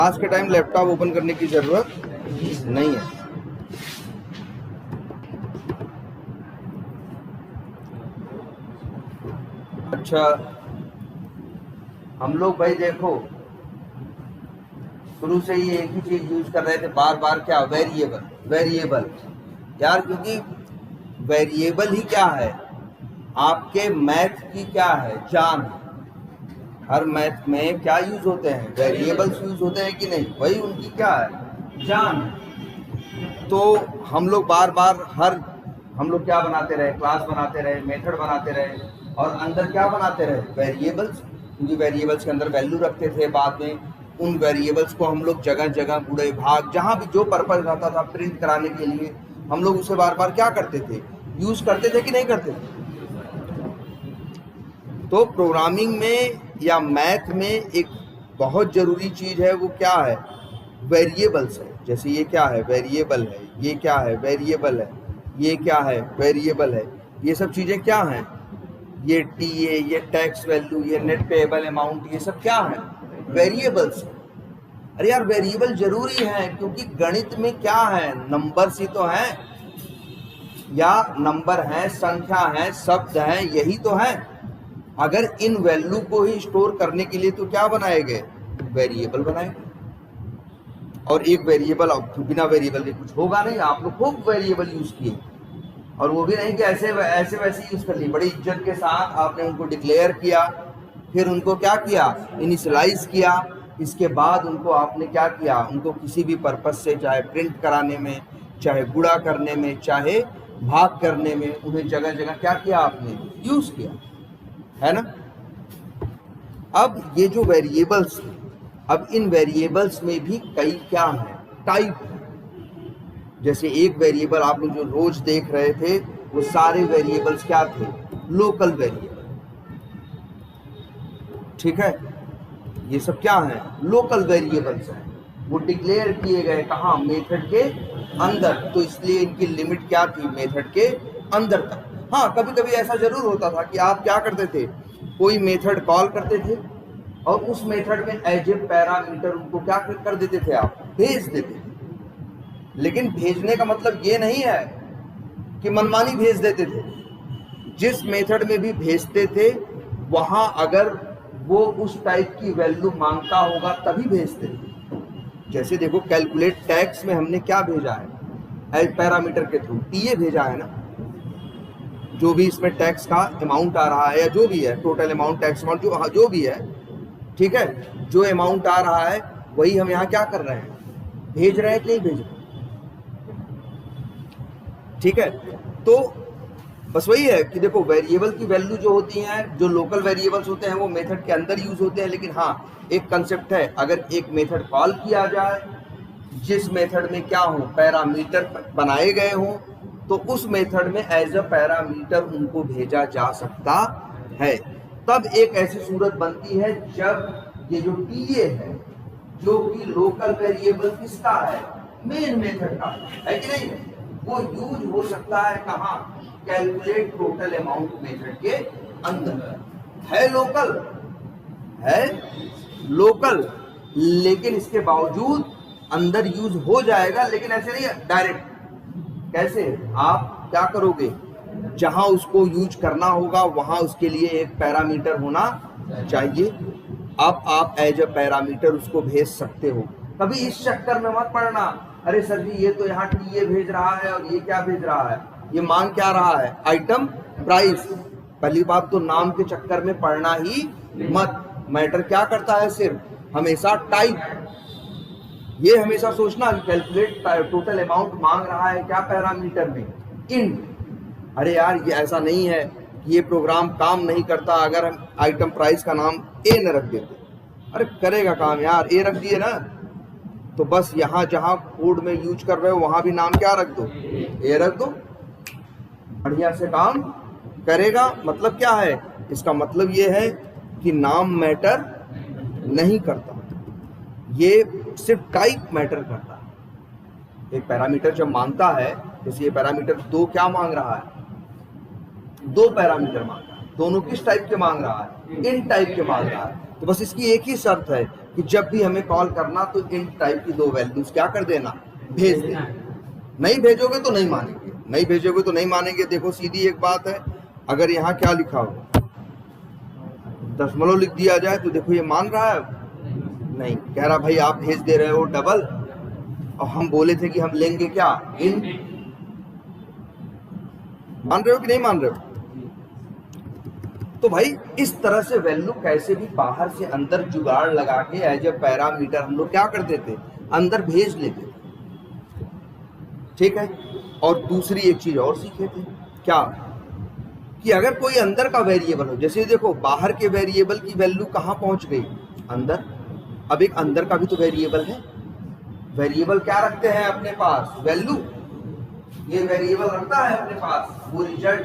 आज के time laptop open करने की जरूरत नहीं है। अच्छा, हम लोग भाई देखो शुरू से ही एक ही चीज यूज कर रहे थे बार बार, क्या? वेरिएबल यार, क्योंकि वेरिएबल ही क्या है, आपके मैथ की क्या है, जान। हर मैथ में क्या यूज होते हैं? वेरिएबल्स यूज होते हैं कि नहीं? वही उनकी क्या है, जान। तो हम लोग बार बार हम लोग क्या बनाते रहे, क्लास बनाते रहे, मेथड बनाते रहे, और अंदर क्या बनाते रहे, वेरिएबल्स। क्योंकि वेरिएबल्स के अंदर वैल्यू रखते थे। बाद में उन वेरिएबल्स को हम लोग जगह जगह, बूढ़े भाग, जहाँ भी जो पर्पज रहता था प्रिंट कराने के लिए, हम लोग उसे बार बार क्या करते थे, यूज करते थे कि नहीं करते थे? तो प्रोग्रामिंग में या मैथ में एक बहुत जरूरी चीज है, वो क्या है, वेरिएबल्स है। जैसे ये क्या है, वेरिएबल है। ये क्या है, वेरिएबल है। ये क्या है, वेरिएबल है। ये सब चीजें क्या हैं? ये टीए, ये टैक्स वैल्यू, ये नेट पेएबल अमाउंट, ये सब क्या है, वेरिएबल्स। अरे यार, वेरिएबल जरूरी है, क्योंकि गणित में क्या है, नंबर्स ही तो हैं, या नंबर हैं, संख्या है, शब्द हैं, यही तो है। अगर इन वैल्यू को ही स्टोर करने के लिए तो क्या बनाए गए, वेरिएबल बनाए गए। और एक वेरिएबल, बिना वेरिएबल के कुछ होगा नहीं। आप लोग खूब वेरिएबल यूज किए, और वो भी नहीं कि ऐसे वैसे यूज कर लिए, बड़ी इज्जत के साथ आपने उनको डिक्लेयर किया, फिर उनको क्या किया, इनिशियलाइज किया। इसके बाद उनको आपने क्या किया, उनको किसी भी पर्पज से, चाहे प्रिंट कराने में, चाहे गुणा करने में, चाहे भाग करने में, उन्हें जगह जगह क्या किया, आपने यूज किया, है ना। अब ये जो वेरिएबल्स, अब इन वेरिएबल्स में भी कई क्या है, टाइप। जैसे एक वेरिएबल आप लोग जो रोज देख रहे थे, वो सारे वेरिएबल्स क्या थे, लोकल वेरिएबल। ठीक है, ये सब क्या है, लोकल वेरिएबल्स हैं। वो डिक्लेयर किए गए कहाँ, मेथड के अंदर। तो इसलिए इनकी लिमिट क्या थी, मेथड के अंदर तक। हाँ, कभी कभी ऐसा जरूर होता था कि आप क्या करते थे, कोई मेथड कॉल करते थे, और उस मेथड में एज ए पैरामीटर उनको क्या कर देते थे, आप भेज देते थे। लेकिन भेजने का मतलब ये नहीं है कि मनमानी भेज देते थे। जिस मेथड में भी भेजते थे, वहां अगर वो उस टाइप की वैल्यू मांगता होगा तभी भेजते थे। जैसे देखो, कैलकुलेट टैक्स में हमने क्या भेजा है, एज पैरामीटर के थ्रू टीए भेजा है ना। जो भी इसमें टैक्स का अमाउंट आ रहा है, या जो भी है, टोटल अमाउंट, टैक्स अमाउंट, जो भी है, ठीक है, जो अमाउंट आ रहा है वही हम यहाँ क्या कर रहे हैं, भेज रहे हैं कि नहीं भेज रहे। ठीक है, तो बस वही है कि देखो, वेरिएबल की वैल्यू जो होती हैं, जो लोकल वेरिएबल्स होते हैं, वो मेथड के अंदर यूज होते हैं। लेकिन हाँ, एक कंसेप्ट है, अगर एक मेथड कॉल किया जाए जिस मेथड में क्या हो, पैरामीटर बनाए गए हों, तो उस मेथड में एज अ पैरामीटर उनको भेजा जा सकता है। तब एक ऐसी सूरत बनती है जब ये जो टीए है, जो कि लोकल वेरिएबल किसका है, मेन मेथड का है कि नहीं, वो यूज हो सकता है कहाँ, कैलकुलेट टोटल अमाउंट मेथड के अंदर। है लोकल, लेकिन इसके बावजूद अंदर यूज हो जाएगा। लेकिन ऐसे नहीं डायरेक्ट। कैसे, आप क्या करोगे, जहां उसको यूज करना होगा वहां उसके लिए एक पैरामीटर होना चाहिए। अब आप एज अ पैरामीटर उसको भेज सकते हो। कभी इस चक्कर में मत पड़ना, अरे सर जी ये तो यहाँ टीए भेज रहा है और ये क्या भेज रहा है, ये मांग क्या रहा है, आइटम प्राइस। पहली बात तो नाम के चक्कर में पड़ना ही मत। मैटर क्या करता है, सिर्फ हमेशा टाइप। ये हमेशा सोचना कि कैलकुलेट टोटल अमाउंट मांग रहा है क्या, पैरामीटर में इंट। अरे यार, ये ऐसा नहीं है कि ये प्रोग्राम काम नहीं करता अगर हम आइटम प्राइस का नाम ए न रख देते। अरे करेगा काम यार, ए रख दिए ना, तो बस यहाँ जहाँ कोड में यूज कर रहे हो वहां भी नाम क्या रख दो, ए रख दो, बढ़िया से काम करेगा। मतलब क्या है, इसका मतलब ये है कि नाम मैटर नहीं करता, ये सिर्फ टाइप मैटर करता है। एक पैरामीटर जब मांगता है, जैसे ये पैरामीटर 2 क्या मांग रहा है, 2 पैरामीटर मांग रहा है। दोनों किस टाइप के मांग रहा है, इन टाइप के मांग रहा है। तो बस इसकी एक ही शर्त है कि जब भी हमें कॉल करना तो इन टाइप की 2 वैल्यूज क्या कर देना, भेज देना। नहीं भेजोगे तो नहीं मानेंगे, नहीं भेजोगे तो नहीं मानेंगे। देखो सीधी एक बात है, अगर यहाँ क्या लिखा हो, दशमलव लिख दिया जाए तो देखो ये मान रहा है, नहीं, कह रहा भाई आप भेज दे रहे हो डबल, और हम बोले थे कि हम लेंगे क्या, इन। मान रहे हो कि नहीं मान रहे हो? तो भाई इस तरह से वैल्यू कैसे भी बाहर से अंदर जुगाड़ लगा के एज ए पैरामीटर हम लोग क्या करते थे, अंदर भेज लेते थे। ठीक है। और दूसरी एक चीज और सीखे थे, क्या, कि अगर कोई अंदर का वेरिएबल हो, जैसे देखो बाहर के वेरिएबल की वैल्यू कहाँ पहुंच गई, अंदर। अब एक अंदर का भी तो वेरिएबल है, वेरिएबल क्या रखते हैं अपने पास, वैल्यू। ये वेरिएबल रखता है अपने पास वो रिजल्ट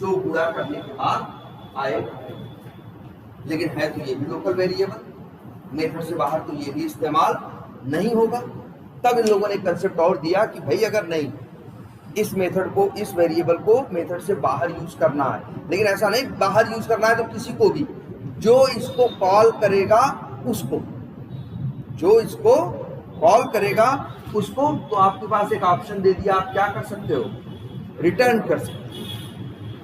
जो गुणा करने के बाद आएगा, लेकिन है तो ये भी लोकल वेरिएबल, मेथड से बाहर तो ये भी इस्तेमाल नहीं होगा। तब इन लोगों ने कंसेप्ट और दिया कि भाई अगर नहीं इस मेथड को, इस वेरिएबल को मेथड से बाहर यूज करना है, लेकिन ऐसा नहीं बाहर यूज करना है तो किसी को भी, जो इसको कॉल करेगा उसको, जो इसको कॉल करेगा उसको, तो आपके पास एक ऑप्शन दे दिया, आप क्या कर सकते हो, रिटर्न कर सकते हो,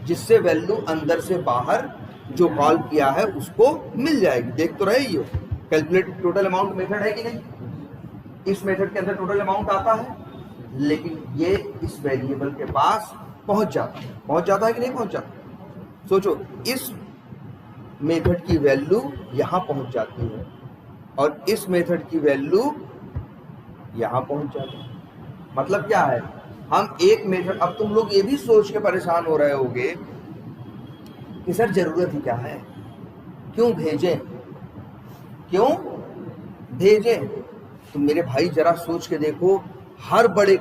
जिससे वैल्यू अंदर से बाहर जो कॉल किया है उसको मिल जाएगी। देख तो रहे ही हो, कैलकुलेट टोटल अमाउंट मेथड है कि नहीं, इस मेथड के अंदर टोटल अमाउंट आता है, लेकिन ये इस वेरिएबल के पास पहुंच जाता है, पहुंच जाता है कि नहीं पहुंच जाता। सोचो इस मेथड की वैल्यू यहां पहुंच जाती है और इस मेथड की वैल्यू यहां पहुंच जाती है। मतलब क्या है, हम एक मेथड, अब तुम लोग ये भी सोच के परेशान हो रहे होगे कि सर जरूरत ही क्या है, क्यों भेजें, क्यों भेजें। तो मेरे भाई जरा सोच के देखो, हर बड़े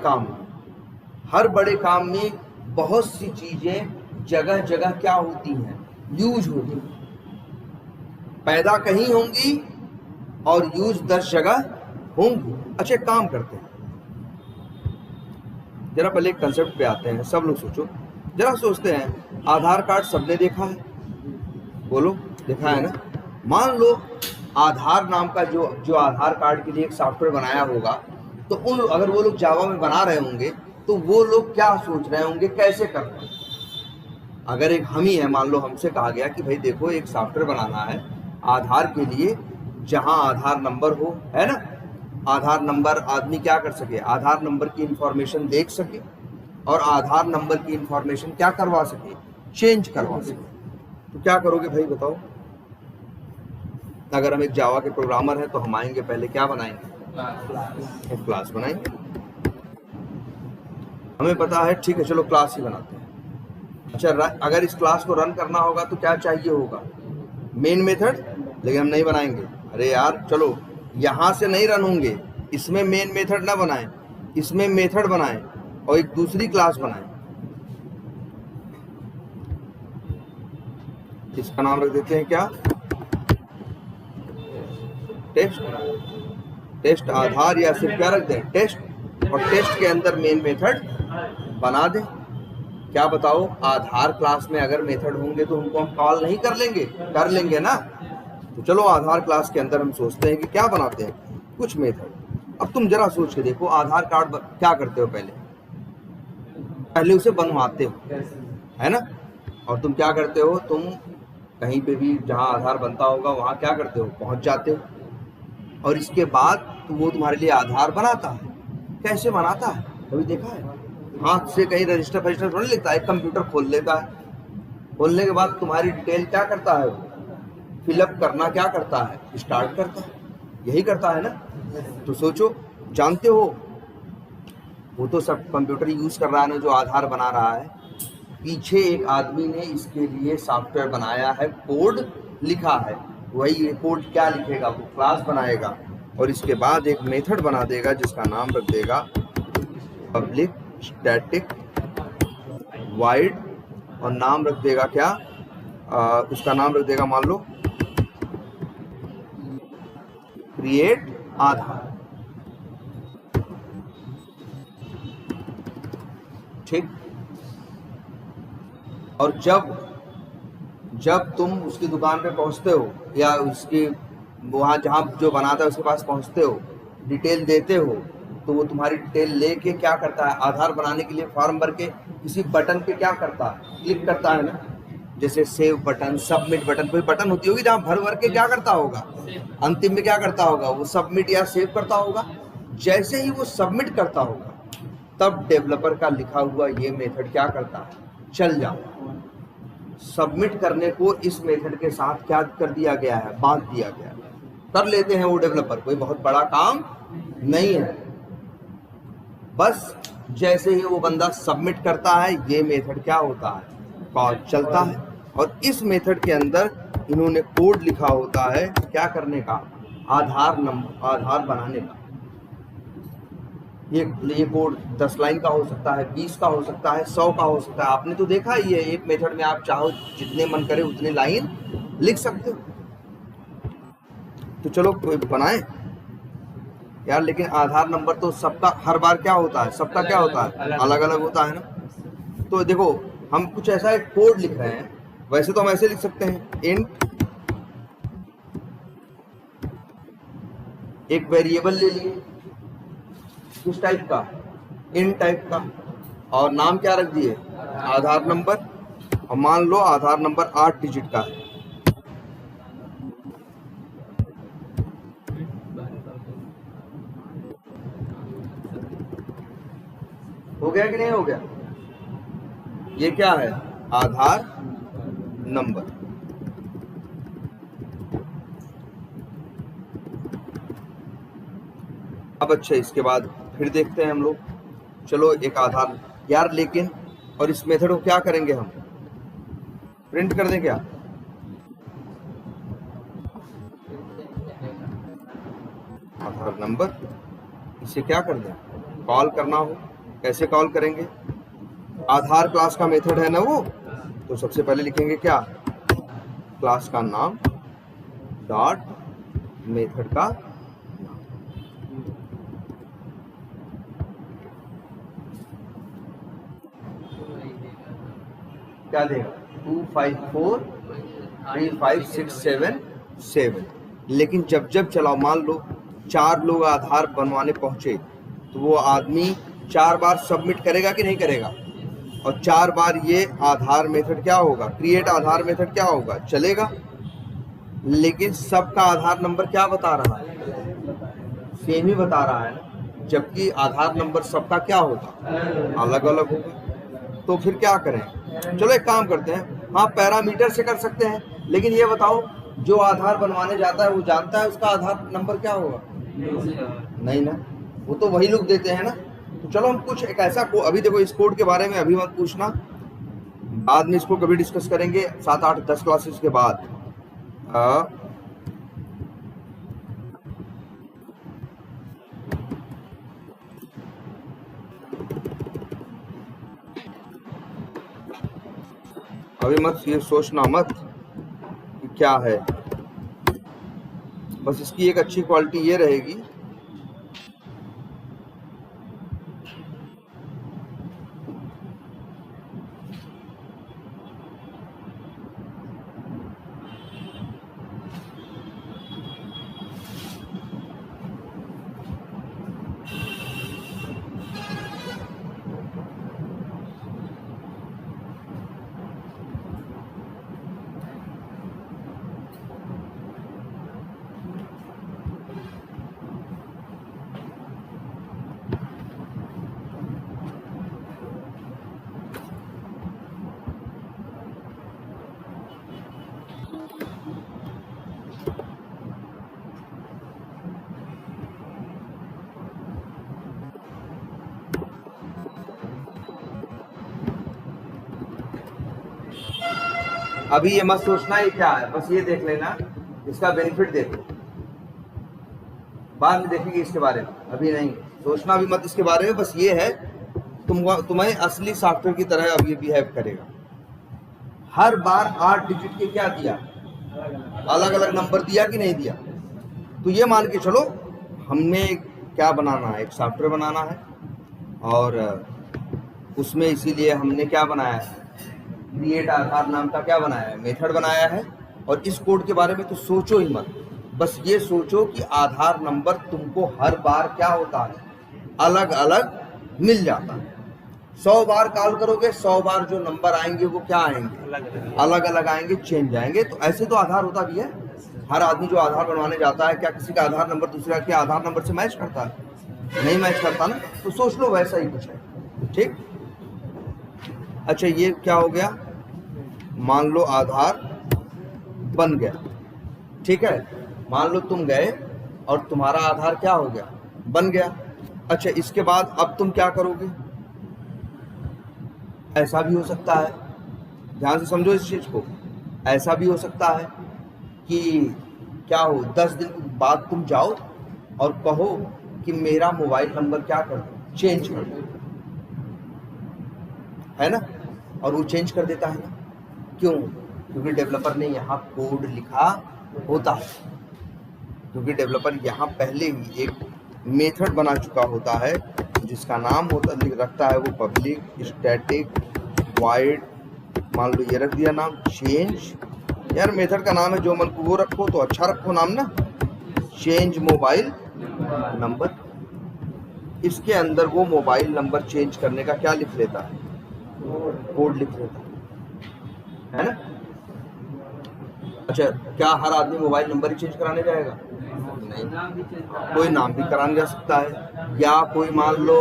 काम में बहुत सी चीजें जगह जगह क्या होती हैं, यूज होती हैं, पैदा कहीं होंगी और यूज 10 जगह होंगी। अच्छा काम करते हैं, जरा पहले एक कंसेप्ट पे आते हैं। सब लोग सोचो, जरा सोचते हैं, आधार कार्ड सबने देखा है, बोलो देखा है ना। मान लो आधार नाम का जो आधार कार्ड के लिए एक सॉफ्टवेयर बनाया होगा, तो उन अगर वो लोग जावा में बना रहे होंगे तो वो लोग क्या सोच रहे होंगे, कैसे कर रहे हैं। अगर एक हम ही है, मान लो हमसे कहा गया कि भाई देखो एक सॉफ्टवेयर बनाना है आधार के लिए, जहां आधार नंबर हो, है ना, आधार नंबर आदमी क्या कर सके, आधार नंबर की इंफॉर्मेशन देख सके और आधार नंबर की इंफॉर्मेशन क्या करवा सके, चेंज करवा सके। तो क्या करोगे भाई बताओ। अगर हम एक जावा के प्रोग्रामर हैं तो हम आएंगे पहले क्या बनाएंगे, एक क्लास बनाएंगे। हमें पता है, ठीक है चलो क्लास ही बनाते हैं। अच्छा अगर इस क्लास को रन करना होगा तो क्या चाहिए होगा, मेन मेथड, लेकिन हम नहीं बनाएंगे। अरे यार चलो यहां से नहीं रन होंगे, इसमें मेन मेथड ना बनाएं, इसमें मेथड बनाएं और एक दूसरी क्लास बनाएं। इसका नाम रख देते हैं क्या, टेस्ट, टेस्ट आधार, या सिर्फ क्या रख दें, टेस्ट, और टेस्ट के अंदर मेन मेथड बना दें। क्या बताओ, आधार क्लास में अगर मेथड होंगे तो उनको हम कॉल नहीं कर लेंगे, कर लेंगे ना। तो चलो आधार क्लास के अंदर हम सोचते हैं कि क्या बनाते हैं, कुछ मेथड। अब तुम जरा सोच के देखो, आधार कार्ड क्या करते हो, पहले उसे बनवाते हो, है ना, और तुम क्या करते हो, तुम कहीं पे भी जहां आधार बनता होगा वहां क्या करते हो, पहुंच जाते हो, और इसके बाद तो वो तुम्हारे लिए आधार बनाता है। कैसे बनाता है, कभी देखा है, हाथ से कहीं रजिस्टर फजिस्टर थोड़ी लिखता है, कंप्यूटर खोल लेता है, खोलने के बाद तुम्हारी डिटेल क्या करता है, फिलअप करना क्या करता है, स्टार्ट करता है, यही करता है ना। तो सोचो, जानते हो वो तो सब कंप्यूटर यूज कर रहा है ना जो आधार बना रहा है, पीछे एक आदमी ने इसके लिए सॉफ्टवेयर बनाया है, कोड लिखा है, वही कोड क्या लिखेगा, वो क्लास बनाएगा और इसके बाद एक मेथड बना देगा जिसका नाम रख देगा पब्लिक स्टैटिक वाइड, और नाम रख देगा क्या, उसका नाम रख देगा मान लो क्रिएट आधार। ठीक, और जब तुम उसकी दुकान पे पहुंचते हो या उसकी वहाँ जहाँ जो बनाता है उसके पास पहुँचते हो, डिटेल देते हो, तो वो तुम्हारी डिटेल लेके क्या करता है, आधार बनाने के लिए फॉर्म भर के किसी बटन पे क्या करता है, क्लिक करता है ना, जैसे सेव बटन, सबमिट बटन, कोई बटन होती होगी जहाँ भर भर के क्या करता होगा, अंतिम में क्या करता होगा, वो सबमिट या सेव करता होगा। जैसे ही वो सबमिट करता होगा तब डेवलपर का लिखा हुआ ये मेथड क्या करता है, चल जाता है। सबमिट करने को इस मेथड के साथ क्या कर दिया गया है, बांध दिया गया है। कर लेते हैं वो डेवलपर, कोई बहुत बड़ा काम नहीं है। बस जैसे ही वो बंदा सबमिट करता है ये मेथड क्या होता है, कॉल चलता है। और इस मेथड के अंदर इन्होंने कोड लिखा होता है क्या करने का, आधार नंबर, आधार बनाने का। ये कोड 10 लाइन का हो सकता है, 20 का हो सकता है, 100 का हो सकता है। आपने तो देखा ही है, एक मेथड में आप चाहो जितने मन करे उतने लाइन लिख सकते हो। तो चलो कोई बनाए यार, लेकिन आधार नंबर तो सबका हर बार क्या होता है, सबका क्या होता है, अलग अलग होता है ना। तो देखो हम कुछ ऐसा एक कोड लिख रहे हैं, वैसे तो हम ऐसे लिख सकते हैं, इंट, एक वेरिएबल ले लिए किस टाइप का, इन टाइप का, और नाम क्या रख दिए, आधार नंबर। और मान लो आधार नंबर 8 डिजिट का है। हो गया कि नहीं हो गया, ये क्या है, आधार नंबर। अब अच्छा इसके बाद फिर देखते हैं हम लोग, चलो एक आधार यार, लेकिन और इस मेथड को क्या करेंगे हम, प्रिंट कर दें क्या, आधार नंबर, इसे क्या कर दें, कॉल करना हो, कैसे कॉल करेंगे, आधार क्लास का मेथड है ना वो, तो सबसे पहले लिखेंगे क्या, क्लास का नाम डॉट मेथड का क्या देगा, 2543567। लेकिन जब जब चलाओ, मान लो 4 लोग आधार बनवाने पहुंचे, तो वो आदमी 4 बार सबमिट करेगा कि नहीं करेगा, और 4 बार ये आधार मेथड क्या होगा, क्रिएट आधार मेथड क्या होगा, चलेगा। लेकिन सबका आधार नंबर क्या बता रहा है, सेम ही बता रहा है, जबकि आधार नंबर सबका क्या होगा, अलग अलग होगा। तो फिर क्या करें, चलो एक काम करते हैं, हाँ पैरामीटर से कर सकते हैं, लेकिन ये बताओ जो आधार बनवाने जाता है वो जानता है उसका आधार नंबर क्या होगा, नहीं ना, वो तो वही लोग देते हैं ना। तो चलो हम कुछ एक ऐसा को, अभी देखो इस कोड के बारे में अभी मत पूछना, बाद में इसको कभी डिस्कस करेंगे 7, 8, 10 क्लासेस के बाद। अभी मत ये सोचना मत कि क्या है, बस इसकी एक अच्छी क्वालिटी ये रहेगी, अभी ये मत सोचना ये क्या है, बस ये देख लेना, इसका बेनिफिट देखो, बाद में देखेंगे इसके बारे में, अभी नहीं सोचना भी मत इसके बारे में। बस ये है तुम्हें असली सॉफ्टवेयर की तरह अब ये बिहेव करेगा। हर बार 8 डिजिट के क्या दिया, अलग अलग नंबर दिया कि नहीं दिया। तो ये मान के चलो हमने क्या बनाना है, एक सॉफ्टवेयर बनाना है, और उसमें इसीलिए हमने क्या बनाया है, क्रिएट आधार नाम का क्या बनाया है, मेथड बनाया है। और इस कोड के बारे में तो सोचो ही मत, बस ये सोचो कि आधार नंबर तुमको हर बार क्या होता है, अलग अलग मिल जाता है। 100 बार कॉल करोगे, 100 बार जो नंबर आएंगे वो क्या आएंगे, अलग अलग आएंगे, चेंज आएंगे। तो ऐसे तो आधार होता भी है। हर आदमी जो आधार बनवाने जाता है, क्या किसी का आधार नंबर दूसरे के आधार नंबर से मैच करता है? नहीं मैच करता ना। तो सोच लो वैसा ही कुछ है, ठीक। अच्छा, ये क्या हो गया, मान लो आधार बन गया, ठीक है। मान लो तुम गए और तुम्हारा आधार क्या हो गया, बन गया। अच्छा, इसके बाद अब तुम क्या करोगे? ऐसा भी हो सकता है, ध्यान से समझो इस चीज को, ऐसा भी हो सकता है कि क्या हो, 10 दिन बाद तुम जाओ और कहो कि मेरा मोबाइल नंबर क्या कर दो, चेंज कर दो, है ना। और वो चेंज कर देता है ना, क्यों? क्योंकि डेवलपर ने यहाँ कोड लिखा होता है, क्योंकि डेवलपर यहाँ पहले ही एक मेथड बना चुका होता है जिसका नाम होता रखता है वो पब्लिक स्टैटिक वाइड, मान लो ये रख दिया नाम चेंज। यार मेथड का नाम है, जो मन को वो रखो, तो अच्छा रखो नाम ना, चेंज मोबाइल नंबर। इसके अंदर वो मोबाइल नंबर चेंज करने का क्या लिख लेता है, कोड लिख लेता है ना। अच्छा, क्या हर आदमी मोबाइल नंबर ही चेंज कराने जाएगा? नहीं, कोई नाम भी कराने जा सकता है, या कोई मान लो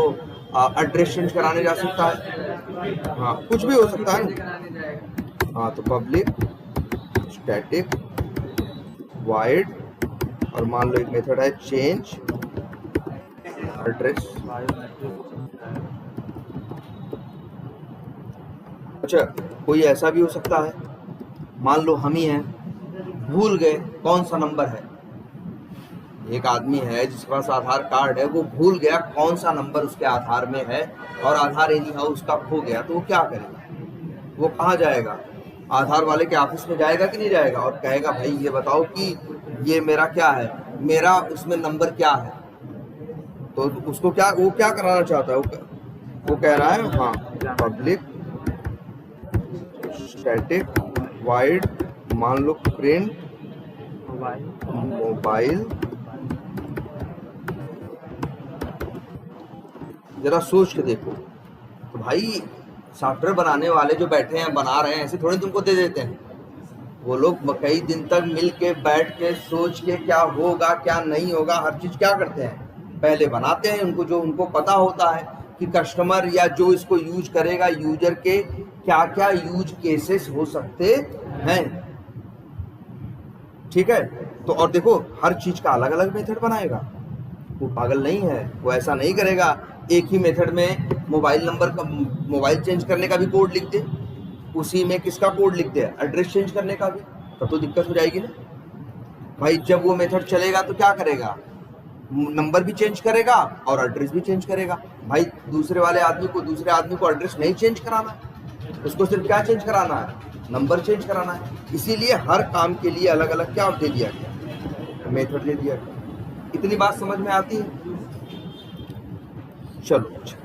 एड्रेस चेंज कराने जा सकता है, हाँ कुछ भी हो सकता है ना। हाँ, तो पब्लिक स्टैटिक वाइड, और मान लो एक मेथड है चेंज एड्रेस। अच्छा, कोई ऐसा भी हो सकता है, मान लो हम ही हैं, भूल गए कौन सा नंबर है। एक आदमी है जिसके पास आधार कार्ड है, वो भूल गया कौन सा नंबर उसके आधार में है, और आधार एनी हाउ उसका खो गया, तो वो क्या करेगा? वो कहाँ जाएगा? आधार वाले के ऑफिस में जाएगा कि नहीं जाएगा, और कहेगा भाई ये बताओ कि ये मेरा क्या है, मेरा उसमें नंबर क्या है। तो उसको क्या, वो क्या कराना चाहता है, वो कह रहा है हाँ पब्लिक स्टैटिक वाइड, मान लो प्रिंट मोबाइल। जरा सोच के देखो, तो भाई सॉफ्टवेयर बनाने वाले जो बैठे हैं, बना रहे हैं, ऐसे थोड़ी तुमको दे देते हैं। वो लोग कई दिन तक मिल के बैठ के सोच के क्या होगा क्या नहीं होगा, हर चीज क्या करते हैं, पहले बनाते हैं। उनको जो उनको पता होता है कि कस्टमर या जो इसको यूज करेगा, यूजर के क्या क्या यूज केसेस हो सकते हैं, ठीक है। तो और देखो, हर चीज का अलग अलग मेथड बनाएगा। वो पागल नहीं है, वो ऐसा नहीं करेगा एक ही मेथड में मोबाइल नंबर का, मोबाइल चेंज करने का भी कोड लिख दे, उसी में किसका कोड लिख दे, एड्रेस चेंज करने का भी, तब तो दिक्कत हो जाएगी ना भाई। जब वो मेथड चलेगा तो क्या करेगा, नंबर भी चेंज करेगा और एड्रेस भी चेंज करेगा। भाई दूसरे आदमी को एड्रेस नहीं चेंज कराना है, उसको सिर्फ क्या चेंज कराना है, नंबर चेंज कराना है। इसीलिए हर काम के लिए अलग अलग क्या दे दिया गया, मेथड दे दिया गया। इतनी बात समझ में आती है? चलो अच्छा,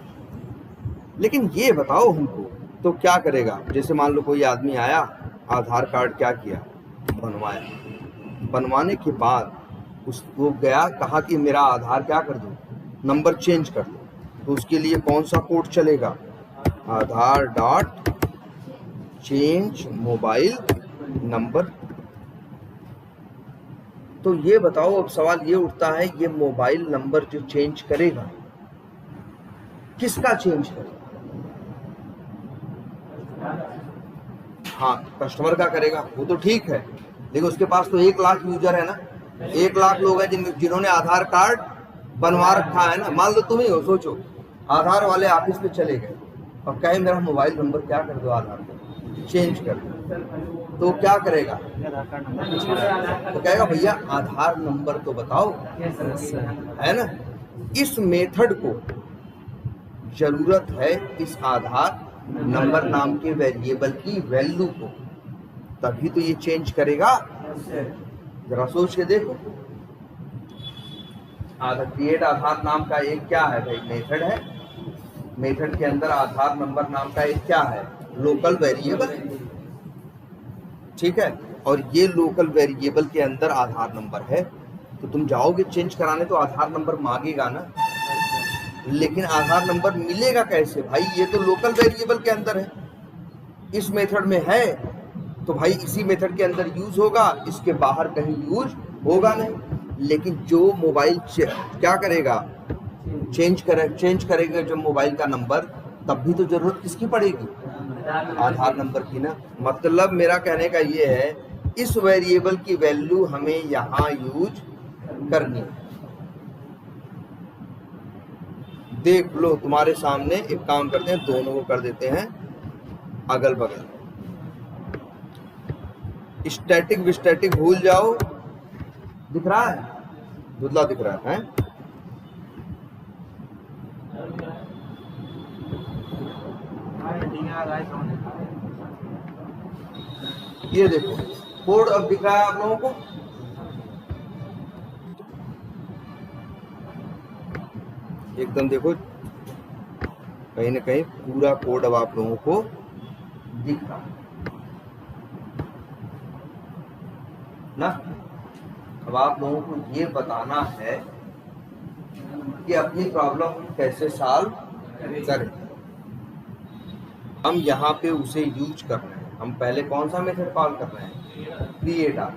लेकिन ये बताओ हमको, तो क्या करेगा? जैसे मान लो कोई आदमी आया, आधार कार्ड क्या किया, बनवाया, बनवाने के बाद उसको गया, कहा कि मेरा आधार क्या कर दो, नंबर चेंज कर दो। तो उसके लिए कौन सा कोड चलेगा, आधार डॉट चेंज मोबाइल नंबर। तो ये बताओ, अब सवाल ये उठता है, ये मोबाइल नंबर जो चेंज करेगा, किसका चेंज करेगा? हाँ, कस्टमर का करेगा, वो तो ठीक है, लेकिन उसके पास तो 1 लाख यूजर है ना, 1 लाख लोग हैं जिन्होंने आधार कार्ड बनवा रखा है ना। मान लो तुम ही हो, सोचो आधार वाले ऑफिस में चले गए और कहे मेरा मोबाइल नंबर क्या कर दो, आधार को चेंज कर दो, तो क्या करेगा? तो कहेगा भैया आधार नंबर तो बताओ, है ना। इस मेथड को जरूरत है इस आधार नंबर नाम के वेरिएबल की वैल्यू को, तभी तो ये चेंज करेगा। जरा सोच के देखो, क्रिएट आधार नाम का एक क्या है भाई, मेथड है। मेथड के अंदर आधार नंबर नाम का एक क्या है, लोकल वेरिएबल, ठीक है। और ये लोकल वेरिएबल के अंदर आधार नंबर है। तो तुम जाओगे चेंज कराने तो आधार नंबर मांगेगा ना, लेकिन आधार नंबर मिलेगा कैसे भाई? ये तो लोकल वेरिएबल के अंदर है, इस मेथड में है तो भाई इसी मेथड के अंदर यूज होगा, इसके बाहर कहीं यूज होगा नहीं। लेकिन जो मोबाइल क्या करेगा, चेंज करेगा जो मोबाइल का नंबर, तब भी तो जरूरत किसकी पड़ेगी? आधार नंबर की ना। मतलब मेरा कहने का ये है, इस वेरिएबल की वैल्यू हमें यहाँ यूज करनी है। देख लो तुम्हारे सामने, एक काम करते हैं, दोनों को कर देते हैं अगल बगल। स्टैटिक विस्टैटिक भूल जाओ। दिख रहा है? धुंधला दिख रहा है? ये देखो कोड अब दिख रहा है आप लोगों को। एकदम देखो, कहीं ना कहीं पूरा कोड अब आप लोगों को दिख रहा ना। अब आप लोगों को ये बताना है कि अपनी प्रॉब्लम कैसे सॉल्व करें। हम यहाँ पे उसे यूज कर रहे हैं। हम पहले कौन सा मेथड कॉल कर रहे हैं? Create R.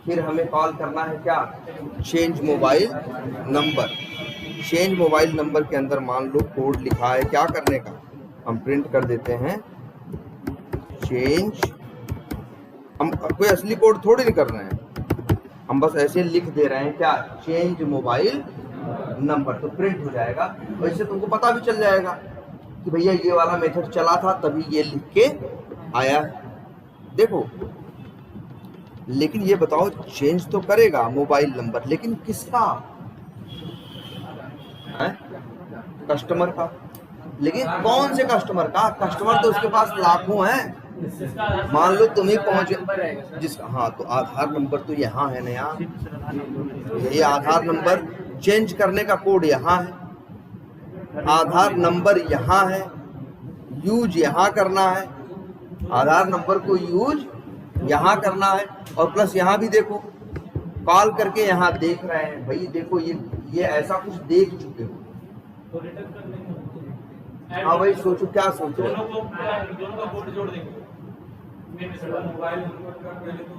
फिर हमें कॉल करना है क्या? Change mobile number. Change mobile number के अंदर मान लो कोड लिखा है, क्या करने का? हम प्रिंट कर देते हैं चेंज। हम कोई असली कोड थोड़ी नहीं कर रहे हैं, हम बस ऐसे लिख दे रहे हैं क्या? Change mobile number. तो प्रिंट हो जाएगा और इससे तुमको पता भी चल जाएगा कि भैया ये वाला मेथड चला था तभी ये लिख के आया। देखो, लेकिन ये बताओ, चेंज तो करेगा मोबाइल नंबर, लेकिन किसका? कस्टमर का। लेकिन कौन से कस्टमर का? कस्टमर तो उसके पास लाखों हैं। मान लो तुम ही पहुंचे जिसका, हाँ, तो आधार नंबर तो यहाँ है ना यार। ये आधार नंबर चेंज करने का कोड यहाँ है, आधार नंबर यहाँ है, यूज यहाँ करना है, आधार नंबर को यूज यहाँ करना है। और प्लस यहाँ भी देखो, कॉल करके यहाँ देख रहे हैं भाई, देखो ये ऐसा कुछ देख चुके हो। हाँ भाई, सोचो क्या सोचो। दोनों का कोड जोड़ देंगे। मोबाइल नंबर का पहले तो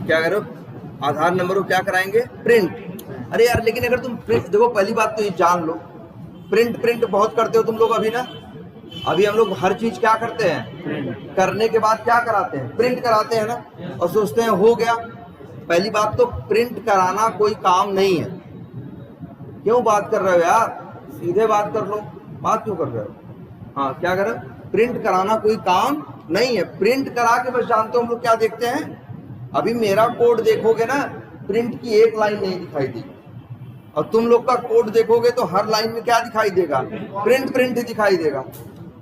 क्या करो? आधार नंबर को क्या कराएंगे? प्रिंट। अरे यार, लेकिन अगर तुम प्रिंट, देखो पहली बात तो ये जान लो, प्रिंट बहुत करते हो तुम लोग अभी ना। अभी हम लोग हर चीज क्या करते हैं? करने के बाद क्या कराते हैं? प्रिंट कराते हैं ना, और सोचते हैं हो गया। पहली बात तो प्रिंट कराना कोई काम नहीं है। क्यों बात कर रहे हो यार? सीधे बात कर लो, बात क्यों कर रहे हो? हाँ, क्या कर रहे हो? प्रिंट कराना कोई काम नहीं है। प्रिंट करा के बस जानते हो हम लोग क्या देखते हैं? अभी मेरा कोड देखोगे ना, प्रिंट की एक लाइन नहीं दिखाई देगी, और तुम लोग का कोड देखोगे तो हर लाइन में क्या दिखाई देगा? प्रिंट ही दिखाई देगा।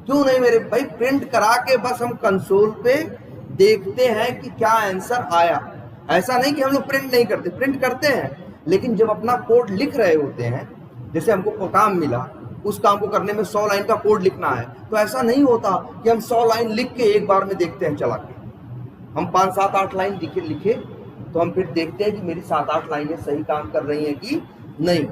क्यों नहीं मेरे भाई? प्रिंट करा के बस हम कंसोल पे देखते हैं कि क्या आंसर आया। ऐसा नहीं कि हम लोग प्रिंट नहीं करते, प्रिंट करते हैं, लेकिन जब अपना कोड लिख रहे होते हैं, जैसे हमको काम मिला, उस काम को करने में 100 लाइन का कोड लिखना है, तो ऐसा नहीं होता कि हम 100 लाइन लिख के एक बार में देखते हैं चला के। हम 5, 7, 8 लाइन लिखे तो हम फिर देखते हैं कि मेरी 7, 8 लाइनें सही काम कर रही हैं कि नहीं।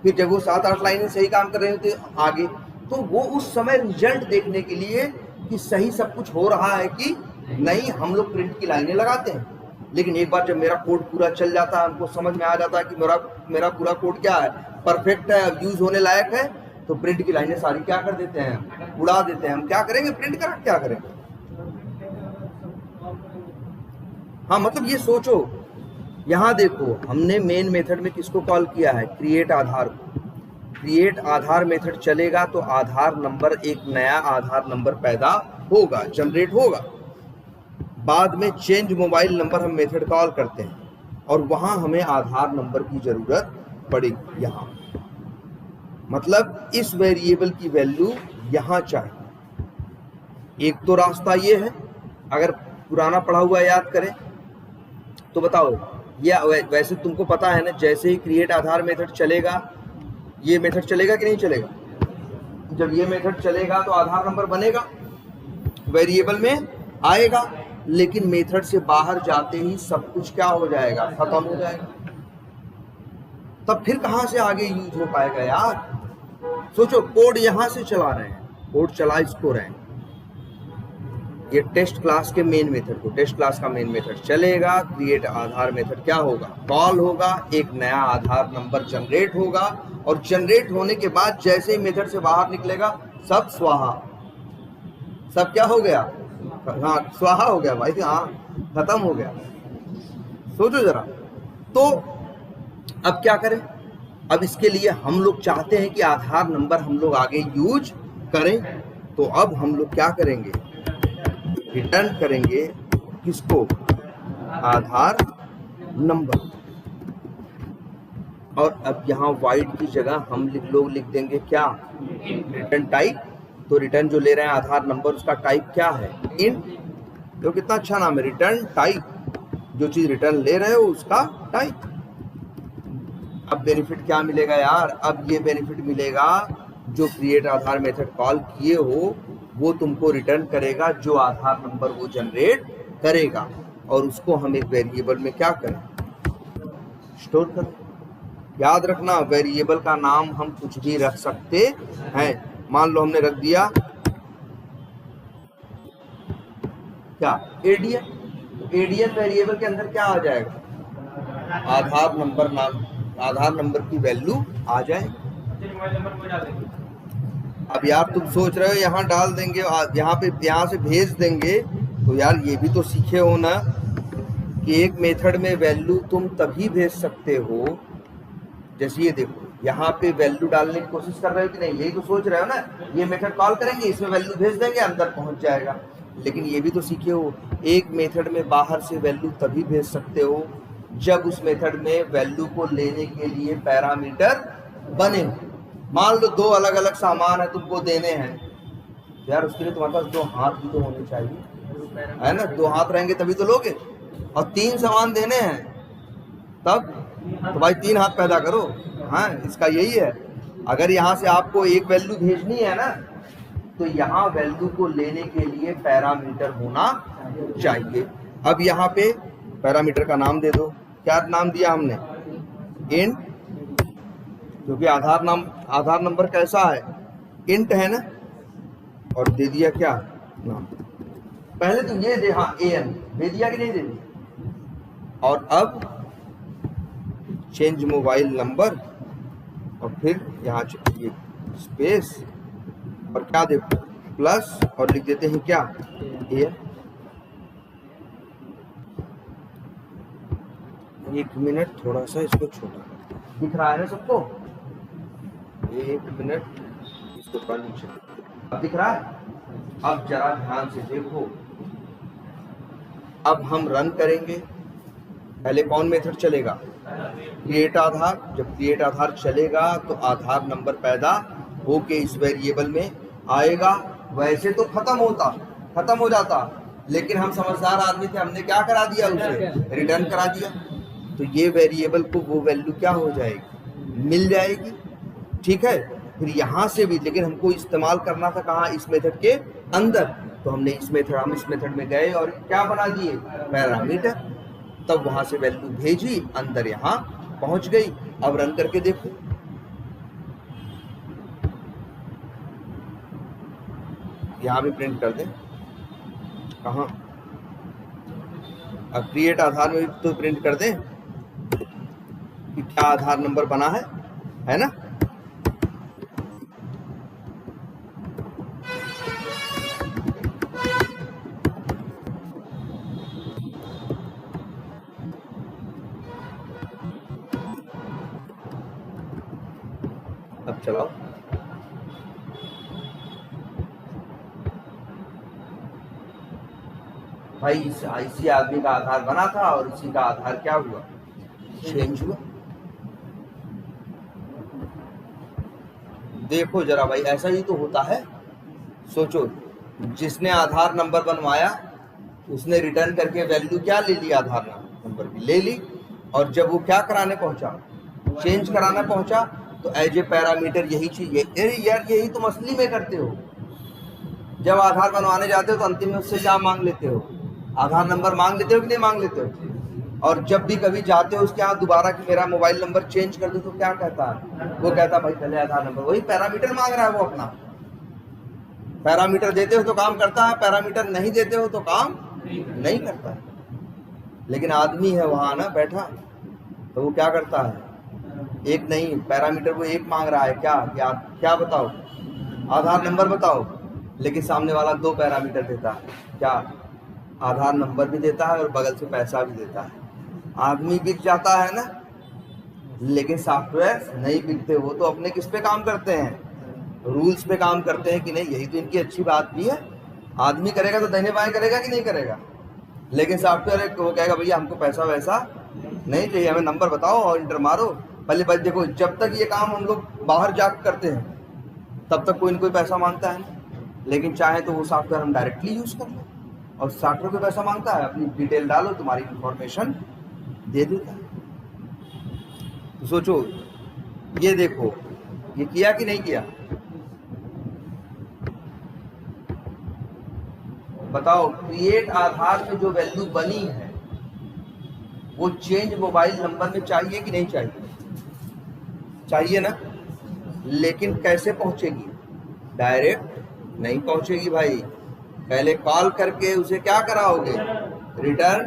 फिर जब वो 7, 8 लाइनें सही काम कर रही होती है आगे, तो वो उस समय रिजल्ट देखने के लिए कि सही सब कुछ हो रहा है कि नहीं, हम लोग प्रिंट की लाइनें लगाते हैं। लेकिन एक बार जब मेरा कोड पूरा चल जाता है, हमको समझ में आ जाता है कि मेरा पूरा कोड क्या है, परफेक्ट है, अब यूज होने लायक है, तो प्रिंट की लाइनें सारी क्या कर देते हैं? उड़ा देते हैं। हम क्या करेंगे? प्रिंट करा क्या करेंगे? हाँ, मतलब ये सोचो, यहाँ देखो, हमने मेन मेथड में किसको कॉल किया है? क्रिएट आधार को। क्रिएट आधार मेथड चलेगा तो आधार नंबर, एक नया आधार नंबर पैदा होगा, जनरेट होगा। बाद में चेंज मोबाइल नंबर हम मेथड कॉल करते हैं, और वहां हमें आधार नंबर की जरूरत पड़ेगी। यहाँ मतलब इस वेरिएबल की वैल्यू यहाँ चाहिए। एक तो रास्ता ये है, अगर पुराना पढ़ा हुआ याद करें तो बताओ, या वैसे तुमको पता है ना, जैसे ही क्रिएट आधार मेथड चलेगा, ये मेथड चलेगा कि नहीं चलेगा? जब ये मेथड चलेगा तो आधार नंबर बनेगा, वेरिएबल में आएगा, लेकिन मेथड से बाहर जाते ही सब कुछ क्या हो जाएगा, खत्म हो जाएगा। तब फिर कहां से आगे यूज हो पाएगा यार? सोचो, कोड यहां से चला रहे हैं, कोड चला इसको रहे हैं, ये टेस्ट क्लास के मेन मेथड को, टेस्ट क्लास का मेन मेथड चलेगा, क्रिएट आधार मेथड क्या होगा, कॉल होगा, एक नया आधार नंबर जनरेट होगा, और जनरेट होने के बाद जैसे ही मेथड से बाहर निकलेगा सब स्वाहा, सब क्या हो गया, हाँ स्वाहा हो गया भाई, हाँ खत्म हो गया। सोचो जरा। तो अब क्या करें? अब इसके लिए हम लोग चाहते हैं कि आधार नंबर हम लोग आगे यूज करें, तो अब हम लोग क्या करेंगे, रिटर्न करेंगे किसको, आधार नंबर। और अब यहाँ वाइड की जगह हम लोग लिख देंगे क्या, रिटर्न टाइप। तो रिटर्न जो ले रहे हैं आधार नंबर, उसका टाइप क्या है, इंट। तो कितना अच्छा नाम है, रिटर्न टाइप, जो चीज रिटर्न ले रहे हो उसका टाइप। अब बेनिफिट क्या मिलेगा यार, अब ये बेनिफिट मिलेगा, जो क्रिएट आधार मेथड कॉल किए हो वो तुमको रिटर्न करेगा जो आधार नंबर वो जनरेट करेगा, और उसको हम एक वेरिएबल में क्या करें, स्टोर करें। याद रखना, वेरिएबल का नाम हम कुछ भी रख सकते हैं। मान लो हमने रख दिया क्या, एडीएन। तो एडीएन वेरिएबल के अंदर क्या आ जाएगा, आधार नंबर नाम, आधार नंबर की वैल्यू आ जाए। मोबाइल नंबर को डाल देंगे। अब यार तुम सोच रहे हो यहाँ डाल देंगे, यहाँ पे यहाँ से भेज देंगे, तो यार ये भी तो सीखे हो ना कि एक मेथड में वैल्यू तुम तभी भेज सकते हो, जैसे ये देखो यहाँ पे वैल्यू डालने की कोशिश कर रहे हो कि नहीं, यही तो सोच रहे हो ना, ये मेथड कॉल करेंगे, इसमें वैल्यू भेज देंगे, अंदर पहुंच जाएगा। लेकिन ये भी तो सीखे हो, एक मेथड में बाहर से वैल्यू तभी भेज सकते हो जब उस मेथड में वैल्यू को लेने के लिए पैरामीटर बने। मान लो दो अलग अलग सामान है तुमको देने हैं, तो यार उसके लिए तुम्हारे पास दो हाथ भी तो होने चाहिए, है ना, दो हाथ रहेंगे तभी तो लोगे। और तीन सामान देने हैं तब तो भाई तीन हाथ पैदा करो। हाँ, इसका यही है, अगर यहाँ से आपको एक वैल्यू भेजनी है ना, तो यहाँ वैल्यू को लेने के लिए पैरामीटर होना चाहिए। अब यहाँ पे पैरामीटर का नाम दे दो, क्या नाम दिया हमने, इंट, क्योंकि आधार नंबर कैसा है, इंट है ना, और दे दिया क्या नाम, पहले तो ये दे, हाँ एन दे दिया कि नहीं दे दिया। और अब चेंज मोबाइल नंबर, और फिर यहाँ चाहिए स्पेस, और क्या दे, प्लस, और लिख देते हैं क्या, एन। एक मिनट, थोड़ा सा इसको छोटा दिख रहा है ना सबको, एक मिनट, इसको थोड़ा नीचे, अब दिख रहा है। अब जरा ध्यान से देखो, अब हम रन करेंगे, पहले कौन मेथड चलेगा, क्रिएट आधार। जब क्रिएट आधार चलेगा तो आधार नंबर पैदा होके इस वेरिएबल में आएगा। वैसे तो खत्म हो जाता, लेकिन हम समझदार आदमी थे, हमने क्या करा दिया, उसे रिटर्न करा दिया। तो ये वेरिएबल को वो वैल्यू क्या हो जाएगी, मिल जाएगी, ठीक है। फिर यहाँ से भी, लेकिन हमको इस्तेमाल करना था कहाँ, इस मेथड के अंदर, तो हम इस मेथड में गए और क्या बना दिए, पैरामीटर। तब वहां से वैल्यू भेजी, अंदर यहाँ पहुंच गई। अब रन करके देखो, यहाँ भी प्रिंट कर दें, कहाँ, अब क्रिएट आधार में तो प्रिंट कर दें कि क्या आधार नंबर बना है ना। अब चलाओ, भाई इसी आदमी का आधार बना था और इसी का आधार क्या हुआ, चेंज हुआ। देखो जरा भाई, ऐसा ही तो होता है। सोचो, जिसने आधार नंबर बनवाया उसने रिटर्न करके वैल्यू क्या ले ली, आधार नंबर की ले ली, और जब वो क्या कराने पहुंचा, चेंज कराना पहुंचा, तो एज ए पैरामीटर यही चीज, अरे यार यही तुम असली में करते हो, जब आधार बनवाने जाते हो तो अंतिम में उससे क्या मांग लेते हो? आधार नंबर मांग लेते हो कि नहीं मांग लेते हो? और जब भी कभी जाते हो उसके यहाँ दोबारा कि मेरा मोबाइल नंबर चेंज कर दो तो क्या कहता है? वो कहता है भाई पहले आधार नंबर, वही पैरामीटर मांग रहा है वो अपना। पैरामीटर देते हो तो काम करता है, पैरामीटर नहीं देते हो तो काम नहीं करता है। लेकिन आदमी है वहां ना बैठा, तो वो क्या करता है? एक नहीं, पैरामीटर वो एक मांग रहा है, क्या बताओ? आधार नंबर बताओ, लेकिन सामने वाला 2 पैरामीटर देता है। क्या? आधार नंबर भी देता है और बगल से पैसा भी देता है। आदमी बिक जाता है ना, लेकिन सॉफ्टवेयर नहीं बिकते। वो तो अपने किस पे काम करते हैं? रूल्स पे काम करते हैं कि नहीं। यही तो इनकी अच्छी बात भी है। आदमी करेगा तो दाहिने बाएं करेगा कि नहीं करेगा, लेकिन सॉफ्टवेयर वो कहेगा भैया हमको पैसा वैसा नहीं चाहिए, हमें नंबर बताओ और इंटर मारो। पहले बात देखो, जब तक ये काम हम लोग बाहर जाकर करते हैं तब तक कोई न कोई पैसा मांगता है ना, लेकिन चाहे तो वो सॉफ्टवेयर हम डायरेक्टली यूज कर लें। और सॉफ्टवेयर को पैसा मांगता है, अपनी डिटेल डालो, तुम्हारी इंफॉर्मेशन दे देता है। तो सोचो, ये देखो, ये किया कि नहीं किया? बताओ, क्रिएट आधार में जो वैल्यू बनी है वो चेंज मोबाइल नंबर में चाहिए कि नहीं चाहिए? चाहिए ना। लेकिन कैसे पहुंचेगी? डायरेक्ट नहीं पहुंचेगी भाई। पहले कॉल करके उसे क्या कराओगे? रिटर्न,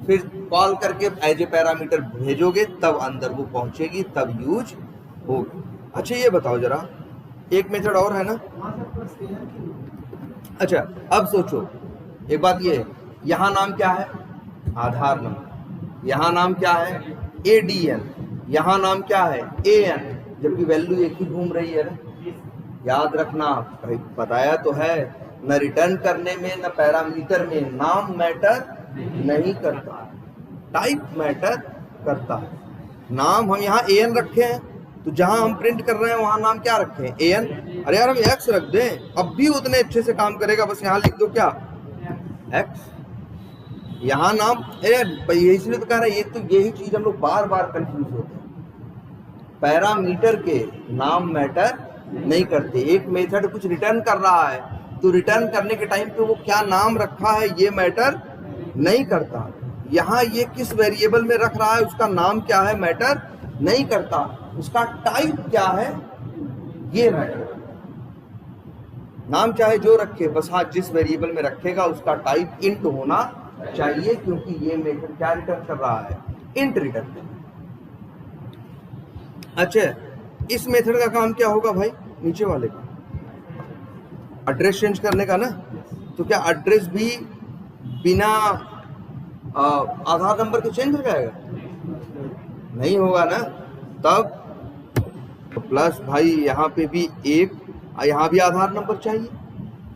फिर कॉल करके एज ए पैरामीटर भेजोगे, तब अंदर वो पहुंचेगी, तब यूज होगी। अच्छा ये बताओ जरा, एक मेथड और है ना। अच्छा अब सोचो एक बात, ये यहाँ नाम क्या है? आधार नंबर। यहाँ नाम क्या है? ADN। यहाँ नाम क्या है? AN। जबकि वैल्यू एक ही घूम रही है ना। याद रखना, भाई बताया तो है, न रिटर्न करने में न पैरामीटर में नाम मैटर नहीं करता, टाइप मैटर करता है। नाम हम यहाँ AN रखे हैं, तो जहां हम प्रिंट कर रहे हैं वहां नाम क्या रखें? AN। अरे यार हम X रख दें, अब भी उतने अच्छे से काम करेगा। बस यहाँ लिख दो क्या? X। यहाँ नाम इसलिए तो कह रहा है, ये तो यही चीज हम लोग बार बार कंफ्यूज होते हैं। पैरामीटर के नाम मैटर नहीं करते। एक मेथड कुछ रिटर्न कर रहा है तो रिटर्न करने के टाइम पे वो क्या नाम रखा है ये मैटर नहीं करता। यहाँ ये किस वेरिएबल में रख रहा है उसका नाम क्या है मैटर नहीं करता, उसका टाइप क्या है ये मैटर। नाम चाहे जो रखे, बस हाँ जिस वेरिएबल में रखेगा उसका टाइप इंट होना चाहिए, क्योंकि ये मेथड क्या रिटर्न कर रहा है? इंट रिटर्न कर। अच्छा, इस मेथड का काम क्या होगा भाई? नीचे वाले का एड्रेस चेंज करने का ना। तो क्या एड्रेस भी बिना आधार नंबर के चेंज हो जाएगा? नहीं होगा ना। तब तो प्लस भाई यहाँ पे भी एक, यहाँ भी आधार नंबर चाहिए।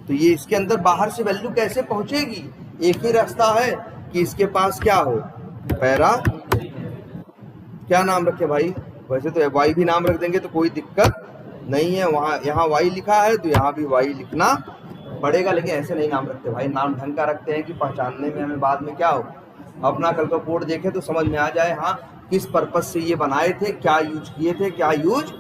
तो ये इसके अंदर बाहर से वैल्यू कैसे पहुंचेगी? एक ही रास्ता है कि इसके पास क्या हो? पैरा। क्या नाम रखे भाई? वैसे तो वाई भी नाम रख देंगे तो कोई दिक्कत नहीं है। वहाँ यहाँ वाई लिखा है तो यहाँ भी वाई लिखना पड़ेगा, लेकिन ऐसे नहीं नाम रखते भाई। नाम ढंग का रखते हैं कि पहचानने में हमें बाद में क्या हो, अपना कल का कोड देखे तो समझ में आ जाए हाँ किस पर्पज से ये बनाए थे, क्या यूज किए थे, क्या यूज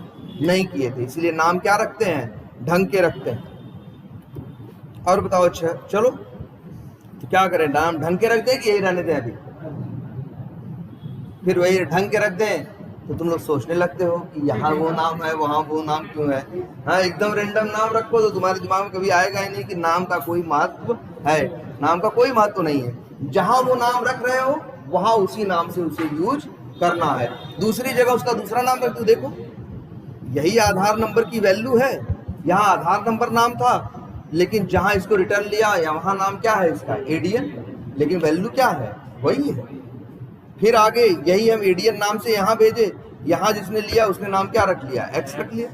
नहीं किए थे। इसलिए नाम क्या रखते हैं? ढंग के रखते हैं। और बताओ, अच्छा चलो तो क्या करें? नाम ढंग के रख दें कि यही रहने दें अभी? फिर वही ढंग के रख दें तो तुम लोग सोचने लगते हो कि यहाँ वो नाम है वहाँ वो नाम क्यों है। हाँ, एकदम रेंडम नाम रखो तो तुम्हारे दिमाग में कभी आएगा ही नहीं कि नाम का कोई महत्व है। नाम का कोई महत्व नहीं है। जहाँ वो नाम रख रहे हो वहाँ उसी नाम से उसे यूज करना है। दूसरी जगह उसका दूसरा नाम रख दो। देखो यही आधार नंबर की वैल्यू है। यहाँ आधार नंबर नाम था, लेकिन जहाँ इसको रिटर्न लिया यहाँ नाम क्या है इसका? ADN। लेकिन वैल्यू क्या है? वही है। फिर आगे यही हम ADN नाम से यहाँ भेजे, यहाँ जिसने लिया उसने नाम क्या रख लिया? X रख लिया,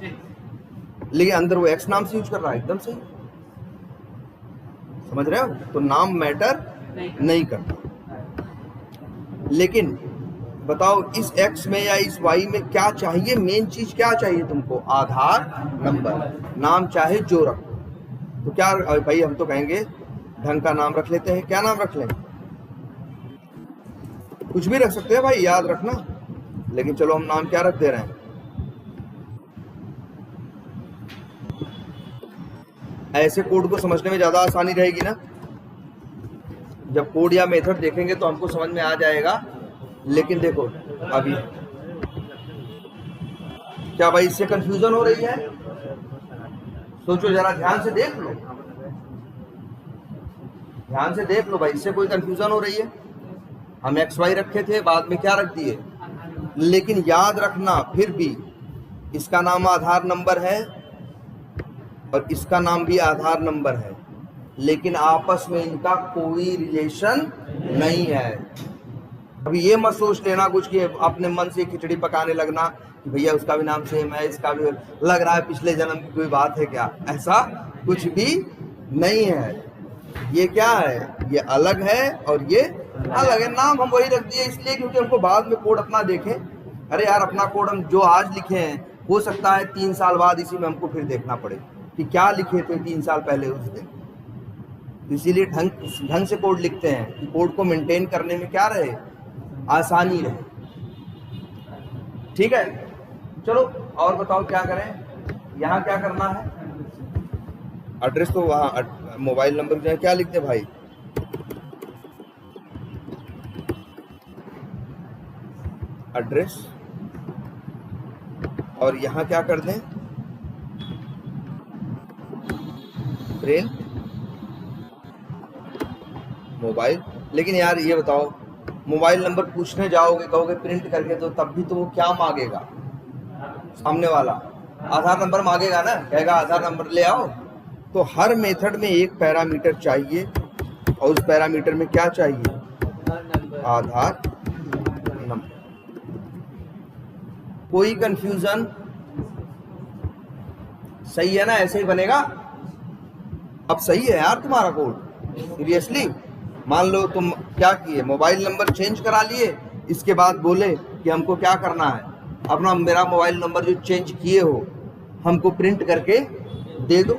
लेकिन अंदर वो X नाम से यूज कर रहा है। एकदम सही, समझ रहे हो? तो नाम मैटर नहीं करता। लेकिन बताओ इस X में या इस Y में क्या चाहिए? मेन चीज क्या चाहिए तुमको? आधार नंबर। नाम चाहे जो रखो। तो क्या भाई, हम तो कहेंगे ढंग का नाम रख लेते हैं। क्या नाम रख लें? कुछ भी रख सकते हैं भाई, याद रखना। लेकिन चलो हम नाम क्या रख दे रहे हैं? ऐसे कोड को समझने में ज़्यादा आसानी रहेगी ना। जब कोड या मेथड देखेंगे तो हमको समझ में आ जाएगा। लेकिन देखो अभी क्या भाई इससे कंफ्यूजन हो रही है? सोचो जरा, ध्यान से देख लो, ध्यान से देख लो भाई, इससे कोई कंफ्यूजन हो रही है? हम XY रखे थे, बाद में क्या रख दिए। लेकिन याद रखना फिर भी इसका नाम आधार नंबर है और इसका नाम भी आधार नंबर है, लेकिन आपस में इनका कोई रिलेशन नहीं है। अभी ये मत सोच लेना कुछ कि अपने मन से खिचड़ी पकाने लगना कि भैया उसका भी नाम सेम है, इसका भी लग रहा है पिछले जन्म की कोई बात है क्या। ऐसा कुछ भी नहीं है। ये क्या है, ये अलग है और ये अलग है। नाम हम वही रख दिए इसलिए क्योंकि हमको बाद में कोड अपना देखें। अरे यार, अपना कोड हम जो आज लिखे हैं हो सकता है 3 साल बाद इसी में हमको फिर देखना पड़े कि क्या लिखे थे 3 साल पहले उस दिन। इसीलिए ढंग से कोड लिखते हैं कि कोड को मेंटेन करने में क्या रहे, आसानी रहे। ठीक है, चलो और बताओ क्या करें। यहाँ क्या करना है, एड्रेस तो वहाँ मोबाइल नंबर जो है क्या लिखते हैं भाई, एड्रेस, और यहाँ क्या कर दें, प्रिंट मोबाइल। लेकिन यार ये बताओ, मोबाइल नंबर पूछने जाओगे, कहोगे प्रिंट करके, तो तब भी तो वो क्या मांगेगा सामने वाला, आधार नंबर मांगेगा ना, कहेगा आधार नंबर ले आओ। तो हर मेथड में एक पैरामीटर चाहिए और उस पैरामीटर में क्या चाहिए, आधार नंबर। कोई कंफ्यूजन? सही है ना, ऐसे ही बनेगा। अब सही है यार तुम्हारा कोड, सीरियसली। मान लो तुम क्या किए, मोबाइल नंबर चेंज करा लिए, इसके बाद बोले कि हमको क्या करना है, अपना मेरा मोबाइल नंबर जो चेंज किए हो हमको प्रिंट करके दे दो।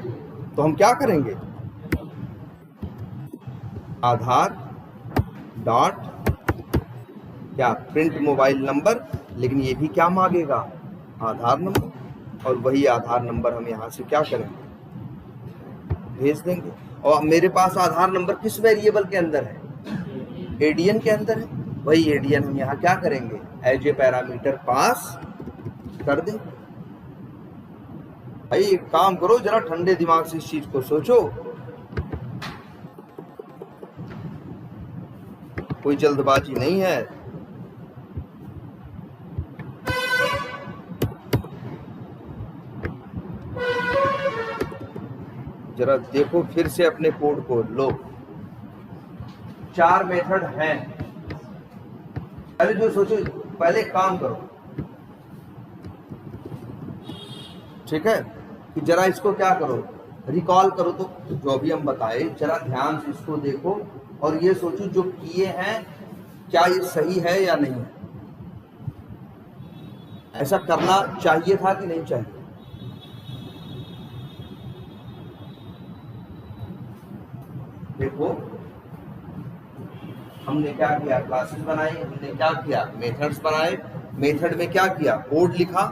तो हम क्या करेंगे, आधार डॉट क्या, प्रिंट मोबाइल नंबर, लेकिन ये भी क्या मांगेगा, आधार नंबर। और वही आधार नंबर हम यहाँ से क्या करेंगे, भेज देंगे। और मेरे पास आधार नंबर किस वेरिएबल के अंदर है, एडीएन के अंदर है। वही एडीएन हम यहाँ क्या करेंगे, एज ए पैरामीटर पास कर दें। भाई एक काम करो, जरा ठंडे दिमाग से इस चीज को सोचो, कोई जल्दबाजी नहीं है। जरा देखो फिर से अपने कोड को, लो 4 मेथड हैं। पहले जो सोचो, पहले काम करो, ठीक है, कि जरा इसको क्या करो, रिकॉल करो। तो जो अभी हम बताए, जरा ध्यान से इसको देखो और ये सोचो जो किए हैं क्या ये सही है या नहीं है, ऐसा करना चाहिए था कि नहीं चाहिए। देखो हमने क्या किया, क्लासेस बनाई, हमने क्या किया, मेथड्स बनाए, मेथड में क्या किया, कोड लिखा।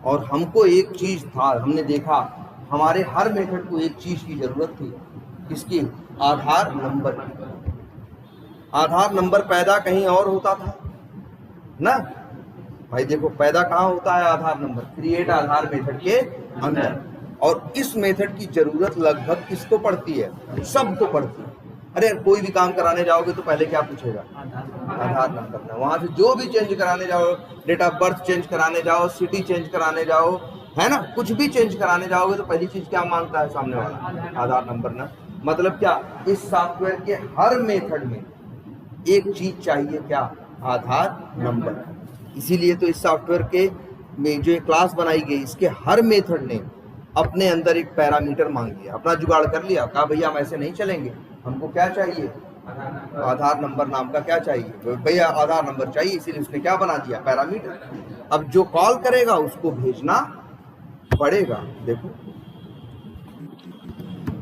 और हमको एक चीज था, हमने देखा हमारे हर मेथड को एक चीज की जरूरत थी, किसकी, आधार नंबर की। आधार नंबर पैदा कहीं और होता था ना भाई। देखो पैदा कहाँ होता है आधार नंबर, क्रिएट आधार मेथड के अंदर। और इस मेथड की जरूरत लगभग किसको पड़ती है, सबको पड़ती है। अरे कोई भी काम कराने जाओगे तो पहले क्या पूछेगा, आधार नंबर। वहां से जो भी चेंज कराने जाओ, डेट ऑफ बर्थ चेंज कराने जाओ, सिटी चेंज कराने जाओ, है ना, कुछ भी चेंज कराने जाओगे तो पहली चीज क्या मांगता है सामने वाला, आधार नंबर ना। मतलब क्या, इस सॉफ्टवेयर के हर मेथड में एक चीज चाहिए, क्या, आधार नंबर। इसीलिए तो इस सॉफ्टवेयर के में जो क्लास बनाई गई, इसके हर मेथड ने अपने अंदर एक पैरामीटर मांग लिया, अपना जुगाड़ कर लिया, कहा भैया हम ऐसे नहीं चलेंगे, हमको क्या चाहिए, आधार नंबर नाम का क्या चाहिए, भैया आधार नंबर चाहिए। इसीलिए उसने क्या बना दिया, पैरामीटर। अब जो कॉल करेगा उसको भेजना पड़ेगा। देखो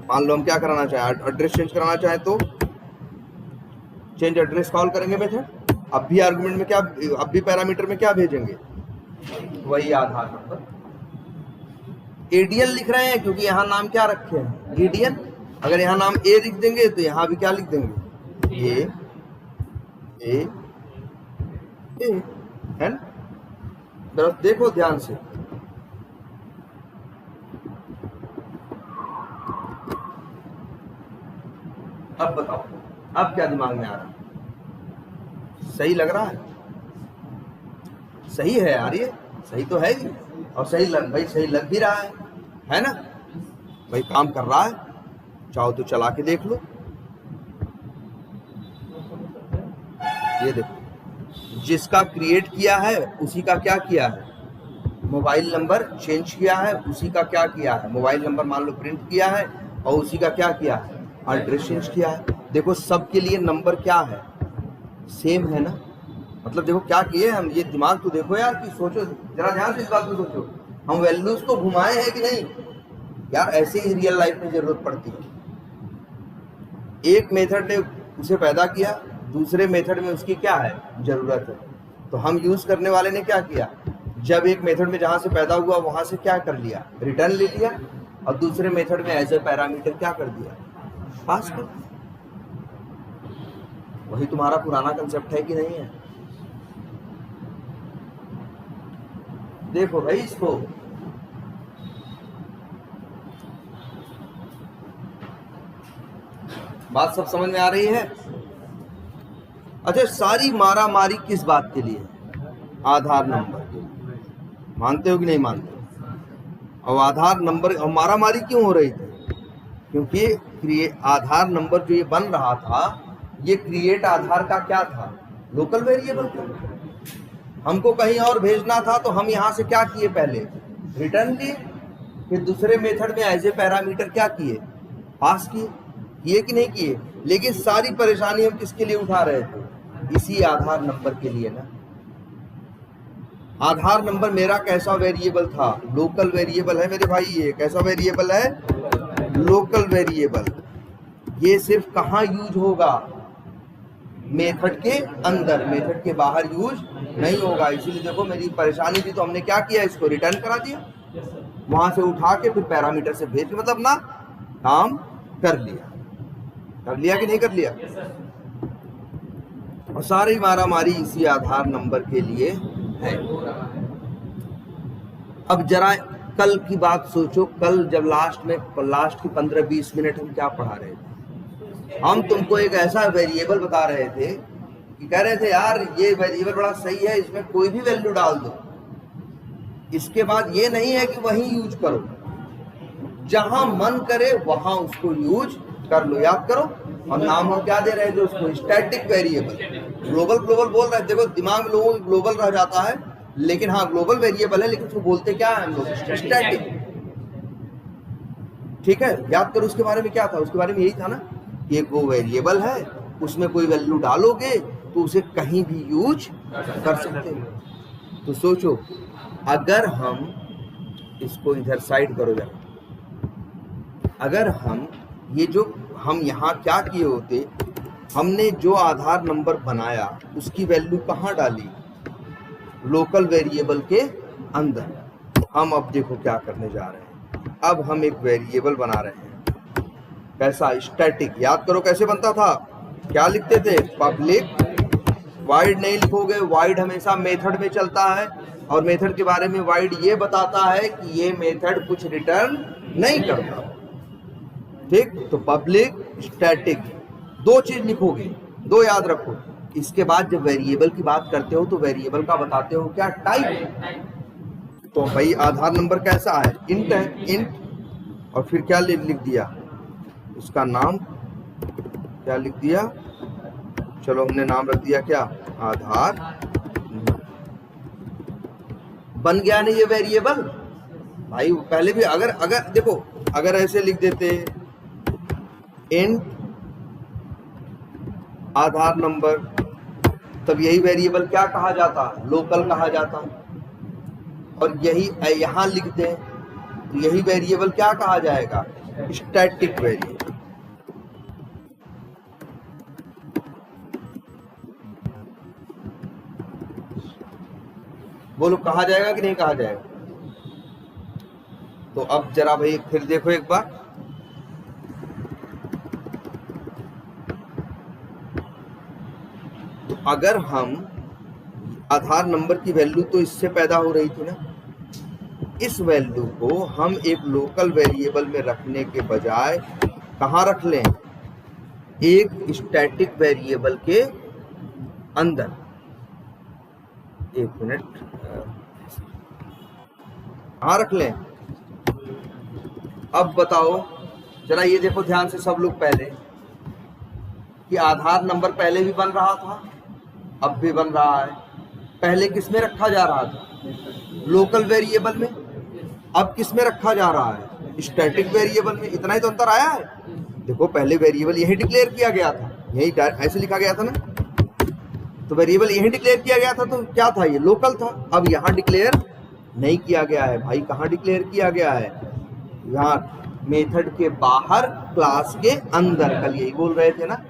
मान लो हम क्या कराना चाहें, एड्रेस चेंज कराना चाहें तो चेंज एड्रेस कॉल करेंगे मेथड। अब भी आर्गुमेंट में क्या, अब भी पैरामीटर में क्या भेजेंगे, वही आधार नंबर। एडीएन लिख रहे हैं क्योंकि यहाँ नाम क्या रखे हैं, एडीएन। अगर यहाँ नाम ए लिख देंगे तो यहाँ भी क्या लिख देंगे, ए ए ए, है ना। जरा देखो ध्यान से, अब बताओ, अब क्या दिमाग में आ रहा है, सही लग रहा है, सही है यार, ये सही तो है ही, और सही लग भाई, सही लग भी रहा है ना भाई, काम कर रहा है। चाहो तो चला के देख लो, ये देखो, जिसका क्रिएट किया है उसी का क्या किया है, मोबाइल नंबर चेंज किया है, उसी का क्या किया है, मोबाइल नंबर मान लो प्रिंट किया है, और उसी का क्या किया है, एड्रेस चेंज किया है। देखो सबके लिए नंबर क्या है, सेम है ना। मतलब देखो क्या किए हम, ये दिमाग तो देखो यार, कि सोचो जरा ध्यान से इस बात को सोचो, हम वैल्यूज को घुमाए हैं कि नहीं यार। ऐसे ही रियल लाइफ में जरूरत पड़ती है। एक मेथड ने उसे पैदा किया, दूसरे मेथड में उसकी क्या है, जरूरत है। तो हम यूज करने वाले ने क्या किया, जब एक मेथड में जहां से पैदा हुआ वहां से क्या कर लिया, रिटर्न ले लिया, और दूसरे मेथड में एज ए पैरामीटर क्या कर दिया, पास कर। वही तुम्हारा पुराना कंसेप्ट है कि नहीं है। देखो भाई इसको, बात सब समझ में आ रही है। अच्छा, सारी मारा मारी किस बात के लिए, आधार नंबर के लिए, मानते हो कि नहीं मानते। और आधार नंबर, और मारा मारी क्यों हो रही थी, क्योंकि आधार नंबर जो ये बन रहा था, ये क्रिएट आधार का क्या था, लोकल वेरिएबल था। हमको कहीं और भेजना था तो हम यहाँ से क्या किए, पहले रिटर्न लिए, फिर दूसरे मेथड में एज ए पैरामीटर क्या किए, पास किए कि नहीं किए। लेकिन सारी परेशानी हम किसके लिए उठा रहे थे, इसी आधार नंबर के लिए ना। आधार नंबर मेरा कैसा वेरिएबल था, लोकल वेरिएबल है मेरे भाई। ये कैसा वेरिएबल है, लोकल वेरिएबल। ये सिर्फ कहाँ यूज होगा, मेथड के अंदर, मेथड के बाहर यूज नहीं होगा। इसीलिए देखो मेरी परेशानी थी, तो हमने क्या किया, इसको रिटर्न करा दिया, वहां से उठा के फिर पैरामीटर से भेज, मतलब ना काम कर लिया कि नहीं कर लिया। और सारी मारा मारी इसी आधार नंबर के लिए है। अब जरा कल की बात सोचो, कल जब लास्ट की 15-20 मिनट हम क्या पढ़ा रहे थे, हम तुमको एक ऐसा वेरिएबल बता रहे थे कि कह रहे थे यार ये वेरिएबल बड़ा सही है, इसमें कोई भी वैल्यू डाल दो। इसके बाद ये नहीं है कि वहीं यूज करो, जहां मन करे वहां उसको यूज कर लो। याद करो, और नाम हम क्या दे रहे थे उसको, स्टैटिक वेरिएबल। ग्लोबल बोल रहे थे, देखो दिमाग में लोगों को ग्लोबल रह जाता है, लेकिन हाँ ग्लोबल वेरिएबल है, लेकिन उसको बोलते क्या है हम लोग, स्टैटिक। ठीक है, याद करो उसके बारे में क्या था, उसके बारे में यही था ना कि एक वो वेरिएबल है, उसमें कोई वैल्यू डालोगे तो उसे कहीं भी यूज कर सकते हो। तो सोचो, अगर हम इसको इधर साइड करो जरा, अगर हम ये जो हम यहाँ क्या किए होते, हमने जो आधार नंबर बनाया उसकी वैल्यू कहाँ डाली, लोकल वेरिएबल के अंदर। हम अब देखो क्या करने जा रहे हैं, अब हम एक वेरिएबल बना रहे हैं, कैसा, स्टैटिक। याद करो कैसे बनता था, क्या लिखते थे, पब्लिक वाइड नहीं लिखोगे, वाइड हमेशा मेथड में चलता है, और मेथड के बारे में वाइड ये बताता है कि ये मेथड कुछ रिटर्न नहीं करता। ठीक, तो पब्लिक स्टैटिक, दो चीज लिखोगे, दो याद रखो। इसके बाद जब वेरिएबल की बात करते हो तो वेरिएबल का बताते हो क्या, टाइप। तो भाई आधार नंबर कैसा है, इंट है, इंट। और फिर क्या लिख दिया, उसका नाम क्या लिख दिया, चलो हमने नाम रख दिया क्या, आधार। बन गया नहीं ये वेरिएबल भाई। पहले भी अगर देखो, अगर ऐसे लिख देते इंट आधार नंबर, तब यही वेरिएबल क्या कहा जाता, लोकल कहा जाता। और यही यहां लिख दें तो यही वेरिएबल क्या कहा जाएगा, स्टैटिक वेरिएबल। बोलो कहा जाएगा कि नहीं कहा जाएगा। तो अब जरा भाई फिर देखो एक बार, तो अगर हम आधार नंबर की वैल्यू तो इससे पैदा हो रही थी ना, इस वैल्यू को हम एक लोकल वेरिएबल में रखने के बजाय कहाँ रख लें, एक स्टैटिक वेरिएबल के अंदर। एक मिनट, कहाँ रख लें? अब बताओ जरा, ये देखो ध्यान से सब लोग पहले, कि आधार नंबर पहले भी बन रहा था, अब भी बन रहा है। पहले किस में रखा जा रहा था? लोकल वेरिएबल में। अब किस में रखा जा रहा है? स्टैटिक वेरिएबल में। इतना ही तो अंतर आया है। देखो पहले वेरिएबल यही डिक्लेयर किया गया था, यही ऐसे लिखा गया था ना, तो वेरिएबल यही डिक्लेयर किया गया था, तो क्या था? ये लोकल था। अब यहाँ डिक्लेयर नहीं किया गया है भाई। कहाँ डिक्लेयर किया गया है? यहाँ मेथड के बाहर, क्लास के अंदर। कल यही बोल रहे थे ना,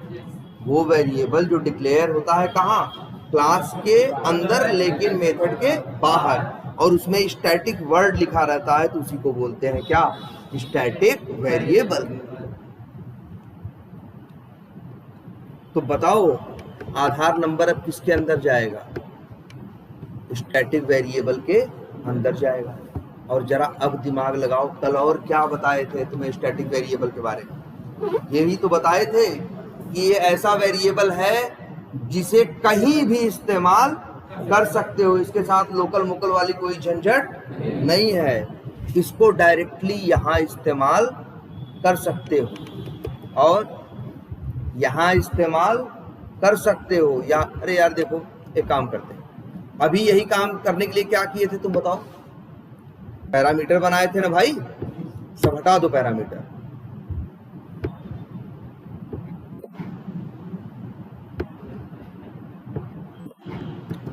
वो वेरिएबल जो डिक्लेयर होता है कहाँ? क्लास के अंदर, लेकिन मेथड के बाहर, और उसमें स्टैटिक वर्ड लिखा रहता है, तो उसी को बोलते हैं क्या? Static variable. तो बताओ आधार नंबर अब किसके अंदर जाएगा? स्टैटिक वेरिएबल के अंदर जाएगा। और जरा अब दिमाग लगाओ, कल और क्या बताए थे तुम्हें स्टैटिक वेरिएबल के बारे में? यही तो बताए थे कि ये ऐसा वेरिएबल है जिसे कहीं भी इस्तेमाल कर सकते हो, इसके साथ लोकल मुकल वाली कोई झंझट नहीं है, इसको डायरेक्टली यहाँ इस्तेमाल कर सकते हो और यहाँ इस्तेमाल कर सकते हो। या अरे यार देखो, एक काम करते हैं, अभी यही काम करने के लिए क्या किए थे तुम बताओ? पैरामीटर बनाए थे ना भाई, सब हटा दो पैरामीटर।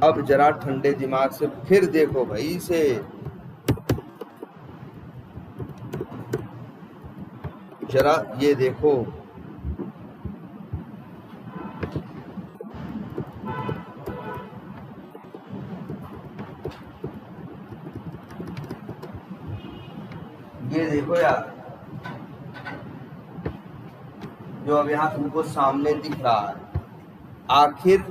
अब जरा ठंडे दिमाग से फिर देखो भाई इसे, जरा ये देखो, ये देखो यार, जो अब यहाँ तुमको सामने दिख रहा है, आखिर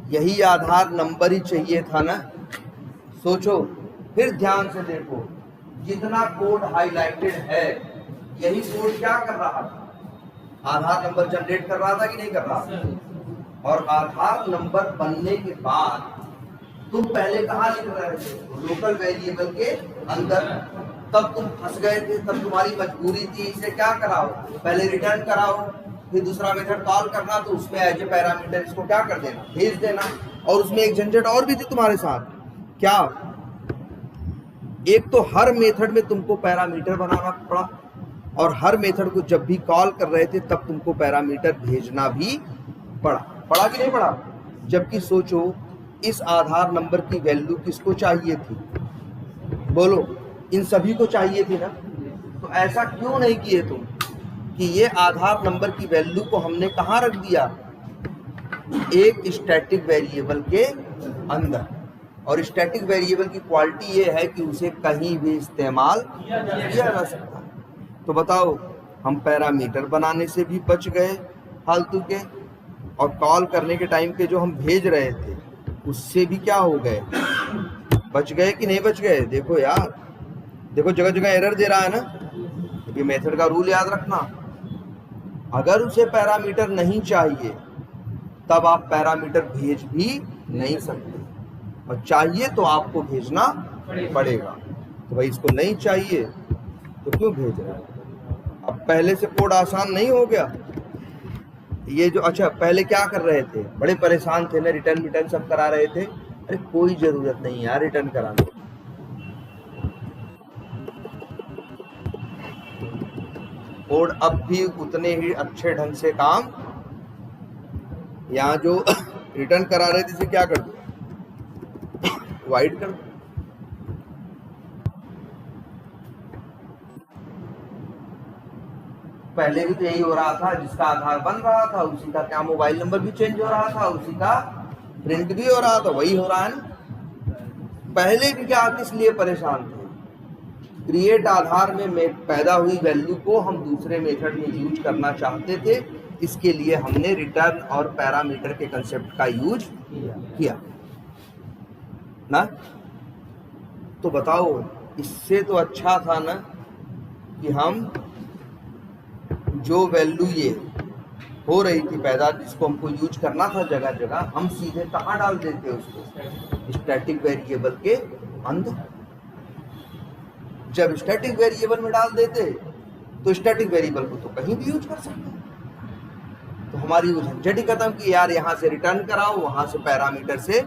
यही आधार नंबर ही चाहिए था ना? सोचो, फिर ध्यान से देखो, जितना कोड हाईलाइटेड है, यही कोड क्या कर रहा था? आधार नंबर जनरेट कर रहा था कि नहीं कर रहा था? और आधार नंबर बनने के बाद तुम पहले कहाँ लिख रहे थे? लोकल वेरिएबल के अंदर। तब तुम फंस गए थे, तब तुम्हारी मजबूरी थी इसे क्या कराओ, पहले रिटर्न कराओ, फिर दूसरा मेथड कॉल करना, तो उसमें एज ए पैरामीटर इसको क्या कर देना, भेज देना। और उसमें एक झंझट और भी थी तुम्हारे साथ, क्या? एक तो हर मेथड में तुमको पैरामीटर बनाना पड़ा, और हर मेथड को जब भी कॉल कर रहे थे तब तुमको पैरामीटर भेजना भी पड़ा कि नहीं पड़ा? जबकि सोचो, इस आधार नंबर की वैल्यू किसको चाहिए थी? बोलो, इन सभी को चाहिए थी ना? तो ऐसा क्यों नहीं किए तुम कि ये आधार नंबर की वैल्यू को हमने कहाँ रख दिया? एक स्टैटिक वेरिएबल के अंदर। और स्टैटिक वेरिएबल की क्वालिटी ये है कि उसे कहीं भी इस्तेमाल किया जा सकता है। तो बताओ, हम पैरामीटर बनाने से भी बच गए फालतू के, और कॉल करने के टाइम पे जो हम भेज रहे थे उससे भी क्या हो गए, बच गए कि नहीं बच गए? देखो यार, देखो जगह जगह एरर दे रहा है ना। ये मेथड का रूल याद रखना, अगर उसे पैरामीटर नहीं चाहिए तब आप पैरामीटर भेज भी नहीं सकते, और चाहिए तो आपको भेजना पड़ेगा। तो भाई इसको नहीं चाहिए तो क्यों भेज रहे हैं? अब पहले से कोड आसान नहीं हो गया? ये जो, अच्छा पहले क्या कर रहे थे, बड़े परेशान थे ना, रिटर्न सब करा रहे थे। अरे कोई जरूरत नहीं यार रिटर्न कराने, कोड अब भी उतने ही अच्छे ढंग से काम, यहाँ जो रिटर्न करा रहे थे इसे क्या कर दो, वाइड कर दो। पहले भी तो यही हो रहा था, जिसका आधार बन रहा था उसी का क्या मोबाइल नंबर भी चेंज हो रहा था, उसी का प्रिंट भी हो रहा था, वही हो रहा है ना। पहले भी क्या, किस लिए परेशान थे? क्रिएट आधार में पैदा हुई वैल्यू को हम दूसरे मेथड में यूज करना चाहते थे, इसके लिए हमने रिटर्न और पैरामीटर के कंसेप्ट का यूज किया ना। तो बताओ, इससे तो अच्छा था ना कि हम जो वैल्यू ये हो रही थी पैदा, जिसको हमको यूज करना था जगह जगह, हम सीधे कहाँ डाल देते उसको, स्टैटिक वेरिएबल के अंदर। जब स्टैटिक वेरिएबल में डाल देते तो स्टैटिक वेरिएबल को तो कहीं भी यूज कर सकते, तो हमारी वो झंझट ही खत्म कि यार यहाँ से रिटर्न कराओ, वहां से पैरामीटर से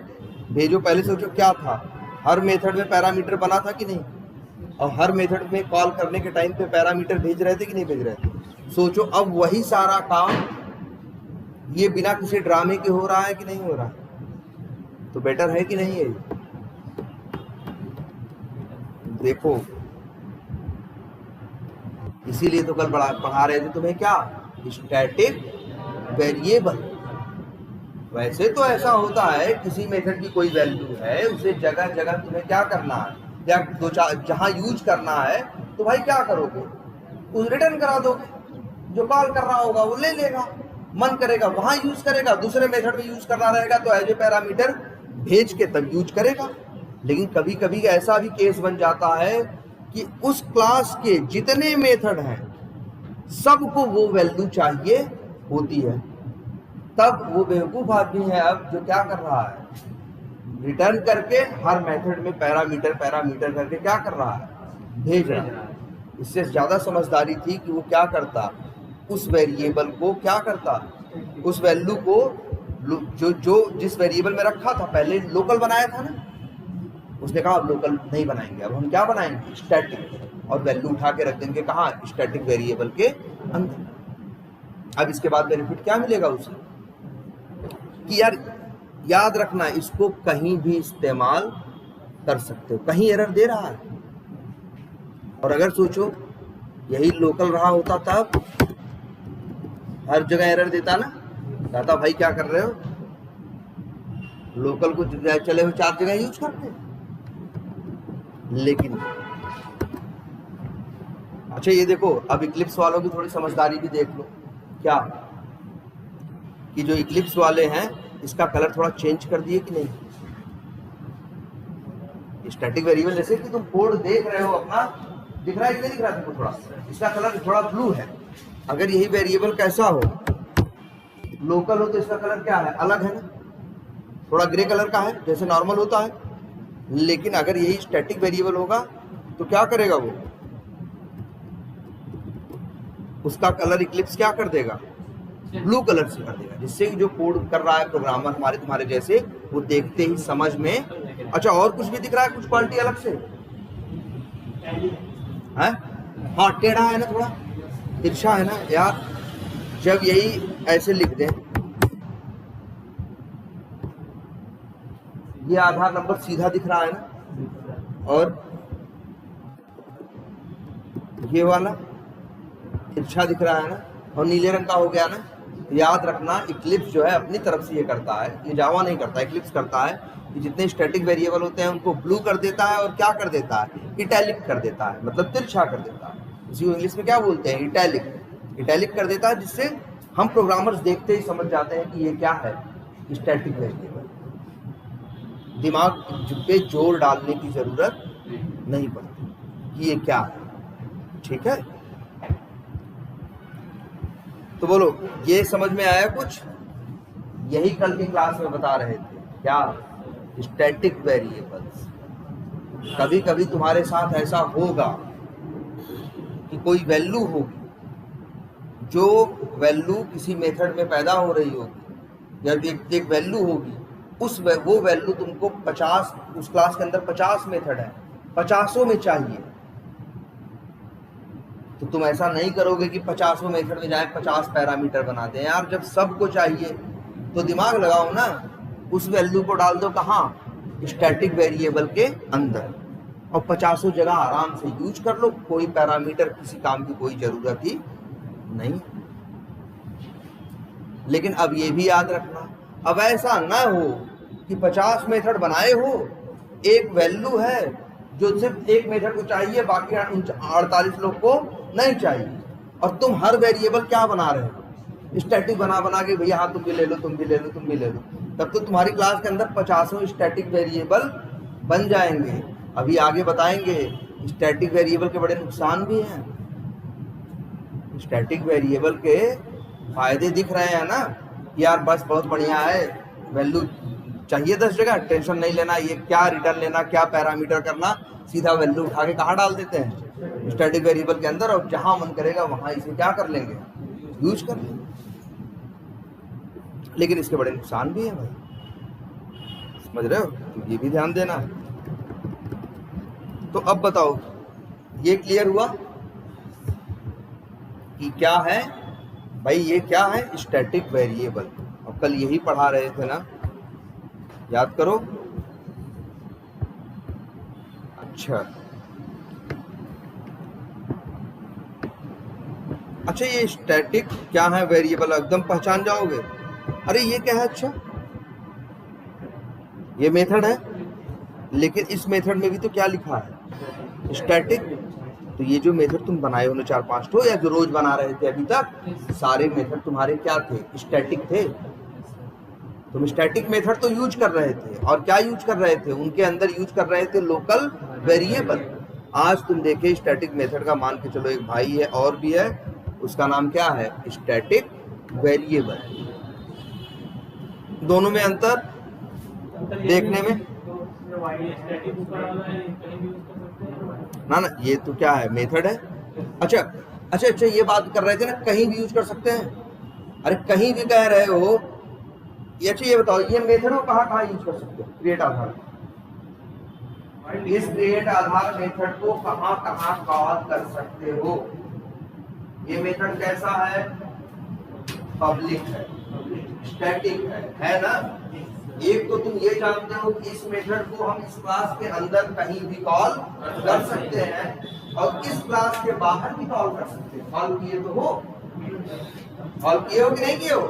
भेजो। पहले सोचो क्या था, हर मेथड में पैरामीटर बना था कि नहीं, और हर मेथड में कॉल करने के टाइम पे पैरामीटर भेज रहे थे कि नहीं भेज रहे थे। सोचो अब वही सारा काम ये बिना किसी ड्रामे के हो रहा है कि नहीं हो रहा है, तो बेटर है कि नहीं है। देखो, इसीलिए तो कल पढ़ा रहे थे तुम्हें क्या, स्टैटिक वेरिएबल। वैसे तो ऐसा होता है, किसी मेथड की कोई वैल्यू है, उसे जगह जगह तुम्हें क्या करना है, या दो चार जहां यूज करना है तो भाई क्या करोगे, उस रिटर्न करा दोगे, जो कॉल कर रहा होगा वो ले लेगा, मन करेगा वहां यूज करेगा, दूसरे मेथड में यूज करना रहेगा तो एज ए पैरामीटर भेज के तब यूज करेगा। लेकिन कभी कभी ऐसा भी केस बन जाता है कि उस क्लास के जितने मेथड हैं सबको वो वैल्यू चाहिए होती है, तब वो बेवकूफ आदमी है अब जो क्या कर रहा है, रिटर्न करके हर मेथड में पैरामीटर पैरामीटर करके क्या कर रहा है, भेज रहा है। इससे ज्यादा समझदारी थी कि वो क्या करता, उस वेरिएबल को क्या करता, उस वैल्यू को जो जिस वेरिएबल में रखा था, पहले लोकल बनाया था ना, उसने कहा अब लोकल नहीं बनाएंगे, अब हम क्या बनाएंगे, स्टैटिक, और वैल्यू उठा के रख देंगे कहाँ, स्टैटिक वेरिएबल के अंदर। अब इसके बाद बेनिफिट क्या मिलेगा उसे, कि यार याद रखना, इसको कहीं भी इस्तेमाल कर सकते हो, कहीं एरर दे रहा है। और अगर सोचो यही लोकल रहा होता तब हर जगह एरर देता ना, कहता भाई क्या कर रहे हो, लोकल को चले हुए 4 जगह यूज करते। लेकिन अच्छा ये देखो, अब इक्लिप्स वालों की थोड़ी समझदारी भी देख लो, क्या कि जो इक्लिप्स वाले हैं इसका कलर थोड़ा चेंज कर दिए कि नहीं। स्टैटिक वेरिएबल जैसे कि तुम कोड देख रहे हो अपना, दिख रहा है कि नहीं दिख रहा है तुमको, थोड़ा इसका कलर थोड़ा ब्लू है। अगर यही वेरिएबल कैसा हो, लोकल हो, तो इसका कलर क्या है, अलग है ना, थोड़ा ग्रे कलर का है जैसे नॉर्मल होता है। लेकिन अगर यही स्टैटिक वेरिएबल होगा तो क्या करेगा वो, उसका कलर इक्लिप्स क्या कर देगा, ब्लू कलर से कर देगा, जिससे जो कोड कर रहा है प्रोग्रामर हमारे तुम्हारे जैसे, वो देखते ही समझ में, अच्छा और कुछ भी दिख रहा है, कुछ क्वालिटी अलग से है, हाँ टेढ़ा है ना, थोड़ा तिरछा है ना यार। जब यही ऐसे लिख दें, ये आधार नंबर सीधा दिख रहा है ना, और ये वाला तिरछा दिख रहा है ना, और नीले रंग का हो गया ना। याद रखना, इक्लिप्स जो है अपनी तरफ से ये करता है, ये जावा नहीं करता, इक्लिप्स करता है कि जितने स्टैटिक वेरिएबल होते हैं उनको ब्लू कर देता है, और क्या कर देता है, इटैलिक कर देता है, मतलब तिरछा कर देता है। इसी को इंग्लिश में क्या बोलते हैं, इटैलिक, इटैलिक कर देता है, जिससे हम प्रोग्रामर्स देखते ही समझ जाते हैं कि ये क्या है, स्टैटिक वेरिएबल। दिमाग पे जोर डालने की जरूरत नहीं पड़ती कि ये क्या है, ठीक है। तो बोलो, ये समझ में आया कुछ, यही कल की क्लास में बता रहे थे, क्या, स्टैटिक वेरिएबल्स। कभी कभी तुम्हारे साथ ऐसा होगा कि कोई वैल्यू होगी, जो वैल्यू किसी मेथड में पैदा हो रही होगी, या एक वैल्यू होगी, वो वैल्यू तुमको 50, उस क्लास के अंदर 50 मेथड है, 50 में चाहिए। तो तुम ऐसा नहीं करोगे कि 50 मेथड में जाए 50 पैरामीटर बना दें यार। जब सबको चाहिए तो दिमाग लगाओ ना, उस वैल्यू को डाल दो कहाँ, स्टैटिक वेरिएबल के अंदर, और 50 जगह आराम से यूज कर लो, कोई पैरामीटर किसी काम की कोई जरूरत ही नहीं। लेकिन अब ये भी याद रखना, अब ऐसा ना हो कि 50 मेथड बनाए हो, एक वैल्यू है जो सिर्फ एक मेथड को चाहिए, बाकी 48 लोग को नहीं चाहिए। और तुम हर वेरिएबल क्या बना रहे हो, स्टैटिक बना बना के भैया हाँ तुम भी ले लो, तुम भी ले लो, तुम भी ले लो। तब तो तुम्हारी क्लास के अंदर 50 स्टैटिक वेरिएबल बन जाएंगे। अभी आगे बताएंगे स्टैटिक वेरिएबल के बड़े नुकसान भी हैं। स्टैटिक वेरिएबल के फायदे दिख रहे हैं ना, यार बस बहुत बढ़िया है, वैल्यू चाहिए 10 जगह, टेंशन नहीं लेना, ये क्या रिटर्न लेना, क्या पैरामीटर करना, सीधा वैल्यू उठा के कहाँ डाल देते हैं स्टैटिक वेरिएबल के अंदर, और जहां मन करेगा वहां इसे क्या कर लेंगे, यूज कर लेंगे। लेकिन इसके बड़े नुकसान भी हैं भाई, समझ रहे हो, तो ये भी ध्यान देना। तो अब बताओ, ये क्लियर हुआ कि क्या है भाई, ये क्या है स्टैटिक वेरिएबल। अब कल यही पढ़ा रहे थे ना, याद करो। अच्छा ये स्टैटिक क्या है वेरिएबल, एकदम पहचान जाओगे। अरे ये क्या है, अच्छा ये मेथड है, लेकिन इस मेथड में भी तो क्या लिखा है, स्टैटिक। तो ये जो मेथड तुम बनाए हो ना 4-5 तो, या जो रोज बना रहे थे अभी तक, सारे मेथड तुम्हारे क्या थे, स्टैटिक थे। तुम स्टैटिक मेथड तो यूज कर रहे थे, और क्या यूज कर रहे थे, उनके अंदर यूज कर रहे थे लोकल वेरिएबल। आज तुम देखे स्टैटिक मेथड का, मान के चलो एक भाई है और भी है, उसका नाम क्या है, स्टैटिक वेरिएबल। दोनों में अंतर देखने में ना, ये तो क्या है, मेथड है। अच्छा अच्छा अच्छा, ये बात कर रहे थे ना, कहीं भी यूज कर सकते हैं। अरे कहीं भी कह रहे हो, ये अच्छा ये बताओ, ये मेथड को कहाँ कहाँ यूज कर सकते हो, क्रिएट आधार, इस क्रिएट आधार मेथड को कहाँ कहाँ कॉल कर सकते हो। ये मेथड कैसा है, पब्लिक है, स्टैटिक है ना। एक तो तुम ये जानते हो कि इस मेथड को हम इस क्लास के अंदर कहीं भी कॉल कर सकते हैं, और इस क्लास के बाहर भी कॉल कर सकते हैं। कॉल किए तो हो, कॉल किए हो कि नहीं किए हो,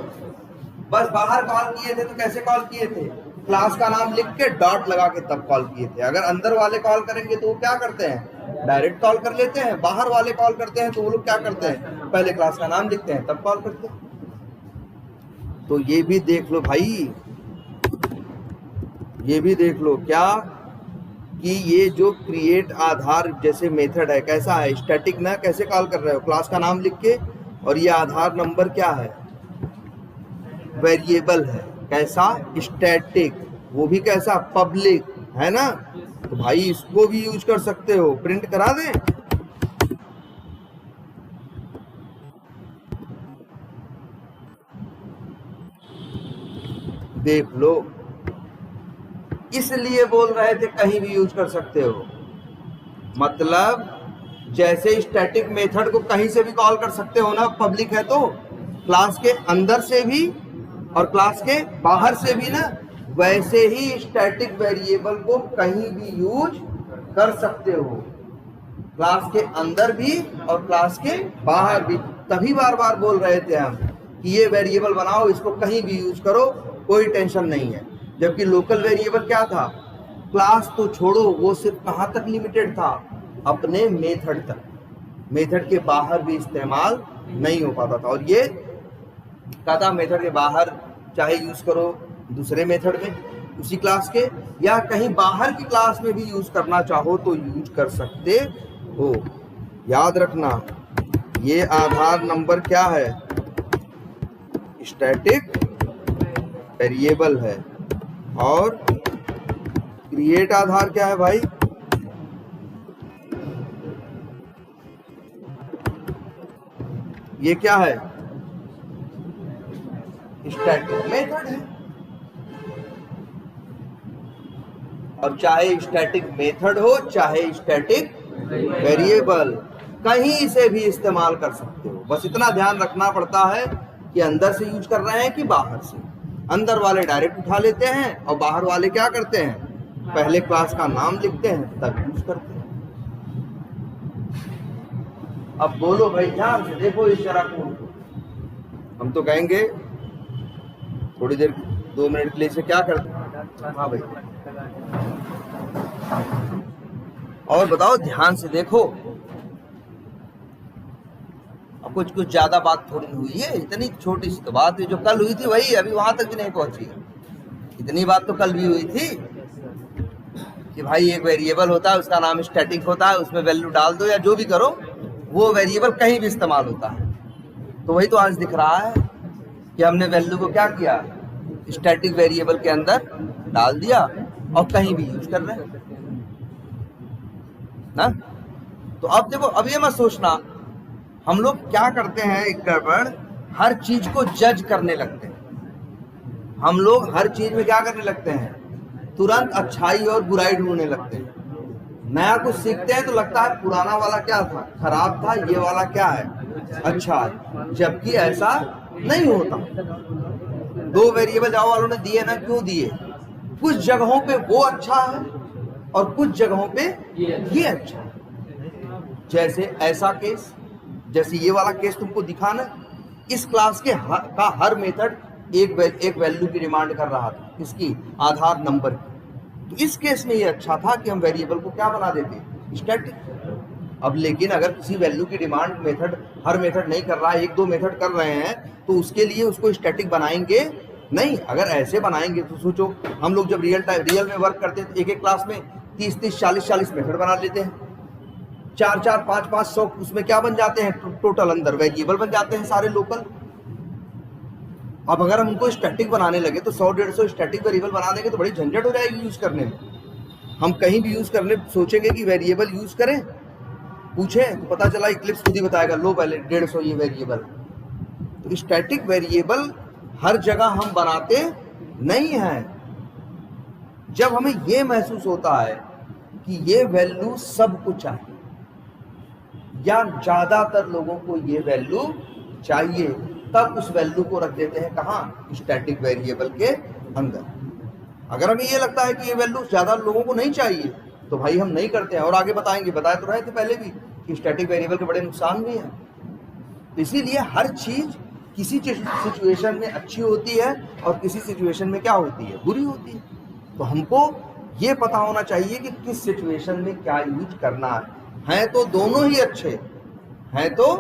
बस बाहर कॉल किए थे तो कैसे कॉल किए थे, क्लास का नाम लिख के डॉट लगा के तब कॉल किए थे। अगर अंदर वाले कॉल करेंगे तो वो क्या करते हैं, डायरेक्ट कॉल कर लेते हैं। बाहर वाले कॉल करते हैं तो वो लोग क्या करते हैं, पहले क्लास का नाम लिखते हैं तब कॉल करते हैं। तो ये भी देख लो भाई, ये भी देख लो क्या, कि ये जो क्रिएट आधार जैसे मेथड है, कैसा है, स्टैटिक ना, कैसे कॉल कर रहे हो, क्लास का नाम लिख के, और ये आधार नंबर क्या है, वेरिएबल है, कैसा, स्टैटिक, वो भी कैसा, पब्लिक है ना। तो भाई इसको भी यूज कर सकते हो, प्रिंट करा दें। देख लो, इसलिए बोल रहे थे कहीं भी यूज कर सकते हो, मतलब जैसे स्टैटिक मेथड को कहीं से भी कॉल कर सकते हो ना, पब्लिक है तो, क्लास के अंदर से भी और क्लास के बाहर से भी ना, वैसे ही स्टैटिक वेरिएबल को कहीं भी यूज कर सकते हो, क्लास के अंदर भी और क्लास के बाहर भी। तभी बार बार बोल रहे थे हम कि ये वेरिएबल बनाओ, इसको कहीं भी यूज करो, कोई टेंशन नहीं है। जबकि लोकल वेरिएबल क्या था, क्लास तो छोड़ो, वो सिर्फ कहाँ तक लिमिटेड था, अपने मेथड तक, मेथड के बाहर भी इस्तेमाल नहीं हो पाता था। और ये कहता मेथड के बाहर चाहे यूज करो दूसरे मेथड में उसी क्लास के, या कहीं बाहर की क्लास में भी यूज करना चाहो तो यूज कर सकते हो। याद रखना, ये आधार नंबर क्या है, स्टैटिक वेरिएबल है, और क्रिएट आधार क्या है भाई, ये क्या है, स्टैटिक मेथड है। और चाहे स्टैटिक मेथड हो चाहे स्टैटिक वेरिएबल, कहीं से भी इस्तेमाल कर सकते हो। बस इतना ध्यान रखना पड़ता है कि अंदर से यूज कर रहे हैं कि बाहर से। अंदर वाले डायरेक्ट उठा लेते हैं, और बाहर वाले क्या करते हैं, पहले क्लास का नाम लिखते हैं तब यूज करते हैं। अब बोलो भाई, ध्यान से देखो इस शरा को, हम तो कहेंगे थोड़ी देर 2 मिनट के लिए इसे क्या करते हैं। हाँ भाई, और बताओ, ध्यान से देखो। अब कुछ ज्यादा बात थोड़ी हुई है, इतनी छोटी सी तो बात है, जो कल हुई थी वही अभी वहां तक भी नहीं पहुंची है। इतनी बात तो कल भी हुई थी कि भाई एक वेरिएबल होता है, उसका नाम स्टैटिक होता है, उसमें वैल्यू डाल दो या जो भी करो, वो वेरिएबल कहीं भी इस्तेमाल होता है। तो वही तो आज दिख रहा है कि हमने वैल्यू को क्या किया, स्टैटिक वेरिएबल के अंदर डाल दिया और कहीं भी यूज कर रहे हैं ना। तो अब देखो, अब ये मत सोचना हम लोग क्या करते हैं, एक गड़बड़, हर चीज को जज करने लगते हैं। हम लोग हर चीज में क्या करने लगते हैं, तुरंत अच्छाई और बुराई ढूंढने लगते हैं। नया कुछ सीखते हैं तो लगता है पुराना वाला क्या था, खराब था, ये वाला क्या है, अच्छा है, जबकि ऐसा नहीं होता। दो वेरिएबल जावा वालों ने दिए ना, क्यों दिए? कुछ जगहों पे वो अच्छा है और कुछ जगहों पे ये अच्छा है। जैसे ऐसा केस, जैसे ये वाला केस तुमको दिखाना, इस क्लास के का हर मेथड एक वैल्यू की डिमांड कर रहा था, इसकी आधार नंबर की। तो इस केस में ये अच्छा था कि हम वेरिएबल को क्या बना देते, स्टैटिक। अब लेकिन अगर किसी वैल्यू की डिमांड मेथड हर मेथड नहीं कर रहा है, एक दो मेथड कर रहे हैं, तो उसके लिए उसको स्टैटिक बनाएंगे नहीं। अगर ऐसे बनाएंगे तो सोचो, हम लोग जब रियल में वर्क करते हैं तो एक एक क्लास में 30-30, 40-40 मेथड बना लेते हैं, 4-4, 5-5, 100 उसमें क्या बन जाते हैं, टोटल अंदर वेरिएबल बन जाते हैं सारे लोकल। अब अगर हम उनको स्टैटिक बनाने लगे तो 100-150 स्टैटिक वेरिएबल बना देंगे तो बड़ी झंझट हो जाएगी यूज करने में। हम कहीं भी यूज करने सोचेंगे कि वेरिएबल यूज करें, पूछें तो पता चला इक्लिप्स खुद ही बताएगा लो पहले 150 ये वेरिएबल। तो स्टैटिक वेरिएबल हर जगह हम बनाते नहीं हैं। जब हमें ये महसूस होता है कि ये वैल्यू सब कुछ चाहिए या ज्यादातर लोगों को ये वैल्यू चाहिए, तब उस वैल्यू को रख देते हैं कहाँ, स्टैटिक वेरिएबल के अंदर। अगर हमें ये लगता है कि ये वैल्यू ज्यादा लोगों को नहीं चाहिए तो भाई हम नहीं करते हैं। और आगे बताएंगे, बताए तो रहे थे पहले भी कि स्टैटिक वेरिएबल के बड़े नुकसान भी हैं। तो इसीलिए हर चीज किसी सिचुएशन में अच्छी होती है और किसी सिचुएशन में क्या होती है, बुरी होती है। तो हमको ये पता होना चाहिए कि किस सिचुएशन में क्या यूज करना है तो दोनों ही अच्छे हैं, तो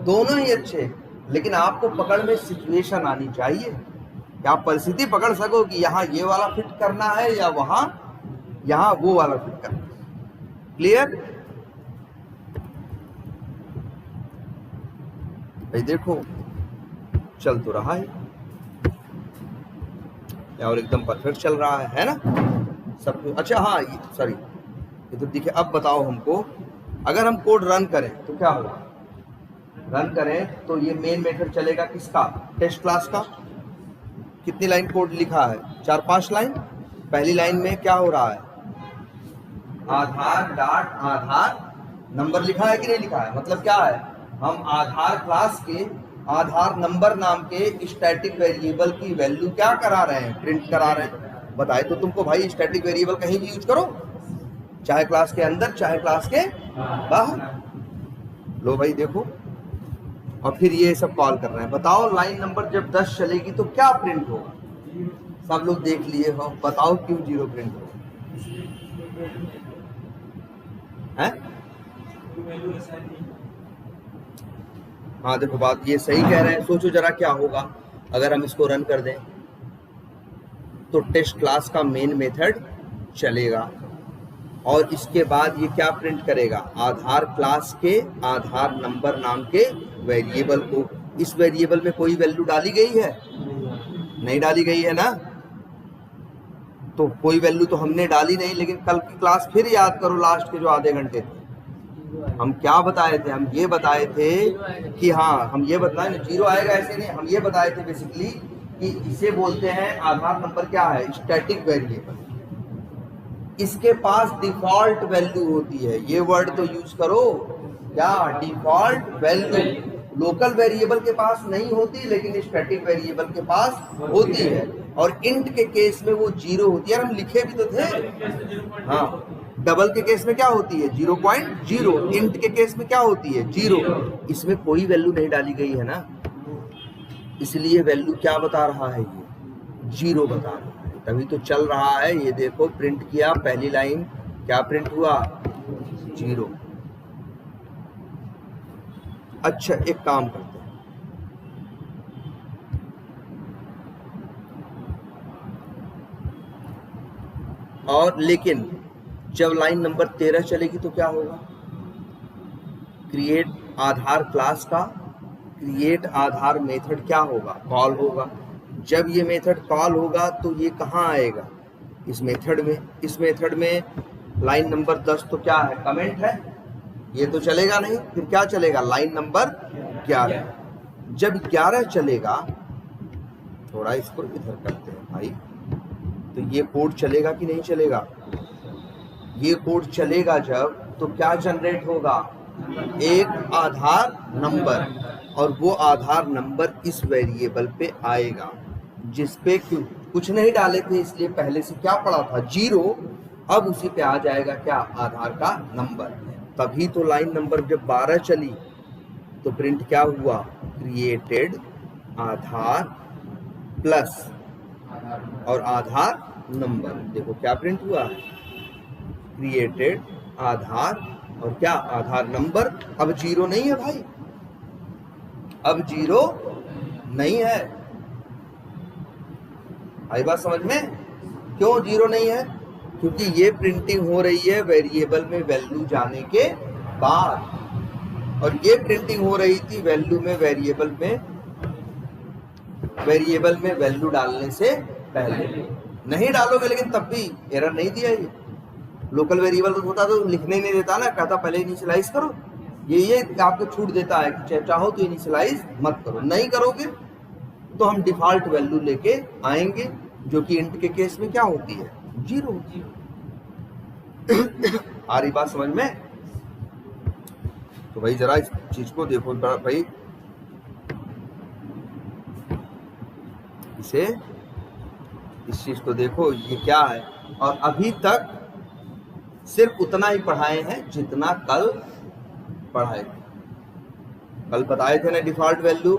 दोनों ही अच्छे, लेकिन आपको पकड़ में सिचुएशन आनी चाहिए कि आप परिस्थिति पकड़ सको कि यहाँ ये वाला फिट करना है या वहां यहाँ वो वाला फिट करना है। क्लियर? भाई देखो, चल तो रहा है और एकदम परफेक्ट चल रहा है ना सब कुछ। अच्छा हाँ, सॉरी, ये तो दिखे। अब बताओ हमको, अगर हम कोड रन करें तो क्या होगा? रन करें तो ये मेन मेथड चलेगा किसका, टेस्ट क्लास का। कितनी लाइन कोड लिखा है, 4-5 लाइन। पहली लाइन में क्या हो रहा है, आधार डॉट आधार नंबर लिखा है कि नहीं लिखा है? मतलब क्या है, हम आधार क्लास के आधार नंबर नाम के स्टैटिक वेरिएबल की वैल्यू क्या करा रहे हैं, प्रिंट करा रहे हैं। बताए तो तुमको भाई, स्टैटिक वेरिएबल कहीं भी यूज करो, चाहे क्लास के अंदर चाहे क्लास के बाहर। लो भाई देखो, और फिर ये सब कॉल कर रहे हैं। बताओ लाइन नंबर जब 10 चलेगी तो क्या प्रिंट होगा? सब लोग देख लिए हो, बताओ क्यों 0 प्रिंट होगा? हैं? हाँ देखो, बात ये सही कह रहे हैं। सोचो जरा क्या होगा अगर हम इसको रन कर दें तो टेस्ट क्लास का मेन मेथड चलेगा और इसके बाद ये क्या प्रिंट करेगा, आधार क्लास के आधार नंबर नाम के वेरिएबल को। इस वेरिएबल में कोई वैल्यू डाली गई है? नहीं डाली गई है ना। तो कोई वैल्यू तो हमने डाली नहीं, लेकिन कल की क्लास फिर याद करो, लास्ट के जो आधे घंटे थे हम क्या बताए थे? हम ये बताए थे कि हाँ, हम ये बताए 0 आएगा ऐसे नहीं, हम ये बताए थे बेसिकली कि इसे बोलते हैं आधार नंबर क्या है, स्टैटिक वेरिएबल। इसके पास डिफॉल्ट वैल्यू होती है, ये वर्ड तो यूज करो, क्या, डिफॉल्ट वैल्यू। लोकल वेरिएबल के पास नहीं होती, लेकिन स्टैटिक वेरिएबल के पास होती है। और इंट के केस में वो 0 होती है। हम लिखे भी तो थे, हाँ। डबल के केस में क्या होती है, 0.0। इंट के केस में क्या होती है, 0। इसमें कोई वैल्यू नहीं डाली गई है ना, इसलिए वैल्यू क्या बता रहा है, ये 0 बता रहा है, तभी तो चल रहा है। ये देखो, प्रिंट किया, पहली लाइन क्या प्रिंट हुआ, 0। अच्छा, एक काम करते हैं, और लेकिन जब लाइन नंबर 13 चलेगी तो क्या होगा? क्रिएट आधार क्लास का क्रिएट आधार मेथड क्या होगा? कॉल होगा। जब ये मेथड कॉल होगा तो ये कहाँ आएगा? इस मेथड में। इस मेथड में लाइन नंबर 10 तो क्या है? कमेंट है, ये तो चलेगा नहीं। फिर क्या चलेगा? Line number 11। जब 11 चलेगा, थोड़ा इसको इधर करते हैं भाई, तो ये कोड चलेगा कि नहीं चलेगा? ये कोड चलेगा जब, तो क्या जनरेट होगा? एक आधार नंबर, और वो आधार नंबर इस वेरिएबल पे आएगा, जिस पे क्यों कुछ नहीं डाले थे, इसलिए पहले से क्या पड़ा था? 0। अब उसी पे आ जाएगा क्या? आधार का नंबर। तभी तो लाइन नंबर जब 12 चली तो प्रिंट क्या हुआ? क्रिएटेड आधार प्लस और आधार नंबर। देखो क्या प्रिंट हुआ? क्रिएटेड आधार और क्या? आधार नंबर। अब 0 नहीं है भाई, अब 0 नहीं है। आई बात समझ में? क्यों 0 नहीं है? क्योंकि ये प्रिंटिंग हो रही है वेरिएबल में वैल्यू जाने के बाद, और ये प्रिंटिंग हो रही थी वैल्यू में वेरिएबल में वैल्यू डालने से पहले। नहीं डालोगे लेकिन तब भी एरर नहीं दिया ये। लोकल वेरिएबल होता तो लिखने ही नहीं देता ना, कहता पहले इनिशियलाइज करो। ये आपको छूट देता है कि चाहो तो इनिशियलाइज मत करो। नहीं करोगे तो हम डिफॉल्ट वैल्यू लेके आएंगे, जो कि इंट के केस में क्या होती है? 0 होती है। आ रही बात समझ में? तो भाई जरा इस चीज को देखो भाई, इस चीज को देखो, ये क्या है। और अभी तक सिर्फ उतना ही पढ़ाए हैं जितना कल पढ़ाए थे। कल बताए थे ना डिफॉल्ट वैल्यू,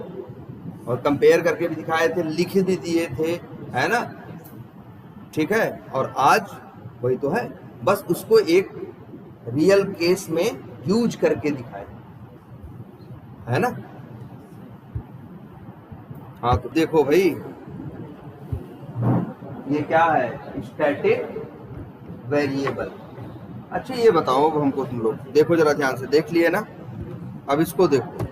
और कंपेयर करके भी दिखाए थे, लिख भी दिए थे, है ना? ठीक है। और आज वही तो है, बस उसको एक रियल केस में यूज करके दिखाए, है ना? हाँ, तो देखो भाई, ये क्या है? Static variable. अच्छा, ये बताओ हमको, तुम लोग देखो जरा ध्यान से, देख लिए ना? अब इसको देखो,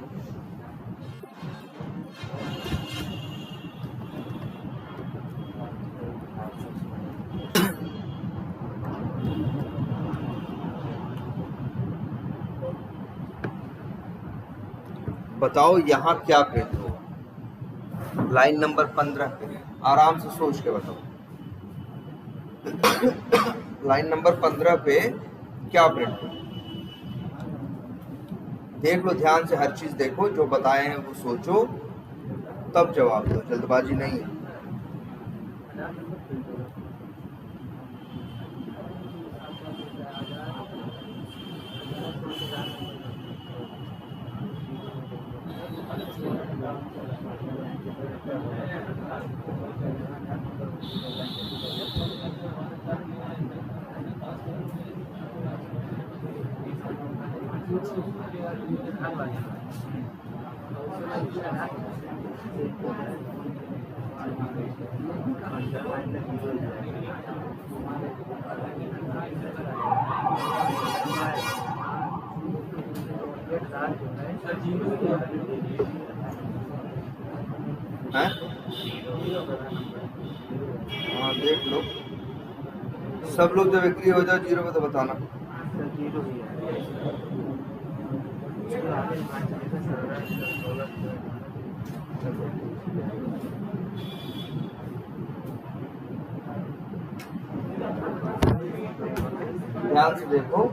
बताओ यहाँ क्या प्रिंट होगा? लाइन नंबर 15 पे आराम से सोच के बताओ। लाइन नंबर 15 पे क्या प्रिंट होगा? देख लो ध्यान से, हर चीज देखो, जो बताए हैं वो सोचो, तब जवाब दो, जल्दबाजी नहीं है। हैं? हाँ, देख लो, सब लोग जब एग्री हो जाओ 0 में तो बताना। ध्यान से देखो,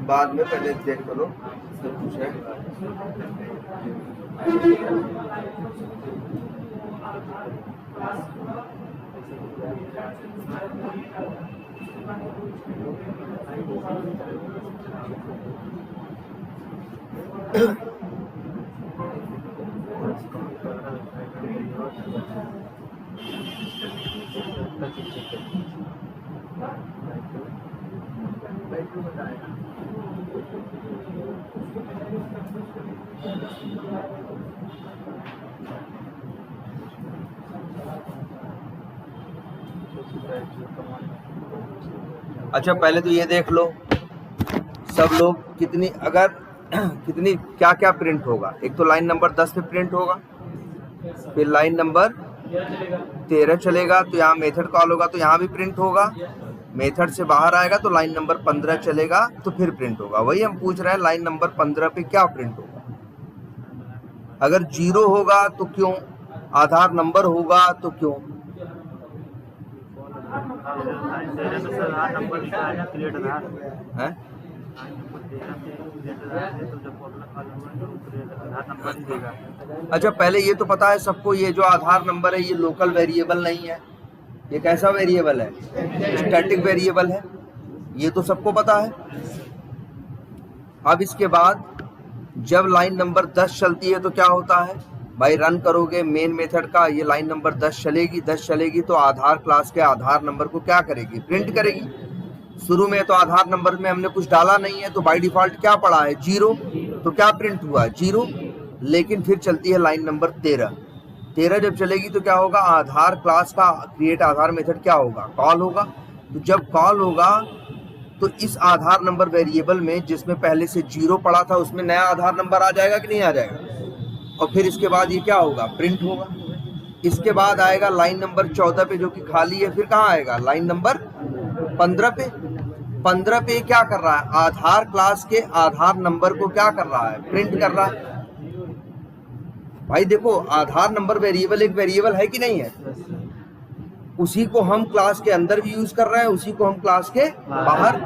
बाद में पहले चेक करो सब कुछ है। अच्छा पहले तो ये देख लो सब लोग कितनी अगर कितनी क्या क्या प्रिंट होगा। एक तो लाइन नंबर 10 पे प्रिंट होगा, फिर लाइन नंबर 13 चलेगा तो यहाँ मेथड कॉल होगा तो यहाँ भी प्रिंट होगा। मेथड से बाहर आएगा तो लाइन नंबर 15 चलेगा तो फिर प्रिंट होगा। वही हम पूछ रहे हैं लाइन नंबर 15 पे क्या प्रिंट होगा। अगर 0 होगा तो क्यों, आधार नंबर होगा तो क्यों। है? अच्छा पहले ये तो पता है सबको, ये जो आधार नंबर है ये लोकल वेरिएबल नहीं है, ये कैसा वेरिएबल है, स्टैटिक वेरिएबल है, ये तो सबको पता है। अब इसके बाद जब लाइन नंबर 10 चलती है तो क्या होता है भाई, रन करोगे मेन मेथड का, ये लाइन नंबर 10 चलेगी तो आधार क्लास के आधार नंबर को क्या करेगी, प्रिंट करेगी। शुरू में तो आधार नंबर में हमने कुछ डाला नहीं है तो बाय डिफॉल्ट क्या पड़ा है 0, तो क्या प्रिंट हुआ 0। लेकिन फिर चलती है लाइन नंबर 13 जब चलेगी तो क्या होगा, आधार क्लास का क्रिएट आधार मेथड क्या होगा, कॉल होगा। तो जब कॉल होगा तो इस आधार नंबर वेरिएबल में जिसमें पहले से 0 पड़ा था उसमें नया आधार नंबर आ जाएगा कि नहीं आ जाएगा। और फिर इसके बाद ये क्या होगा, प्रिंट होगा। इसके बाद आएगा लाइन नंबर 14 पे जो कि खाली है, फिर कहाँ आएगा लाइन नंबर 15 पे। 15 पे क्या कर रहा है, आधार क्लास के आधार नंबर को क्या कर रहा है, प्रिंट कर रहा है। भाई देखो आधार नंबर वेरिएबल एक वेरिएबल है कि नहीं है, उसी को हम क्लास के अंदर भी यूज कर रहे हैं, उसी को हम क्लास के बाहर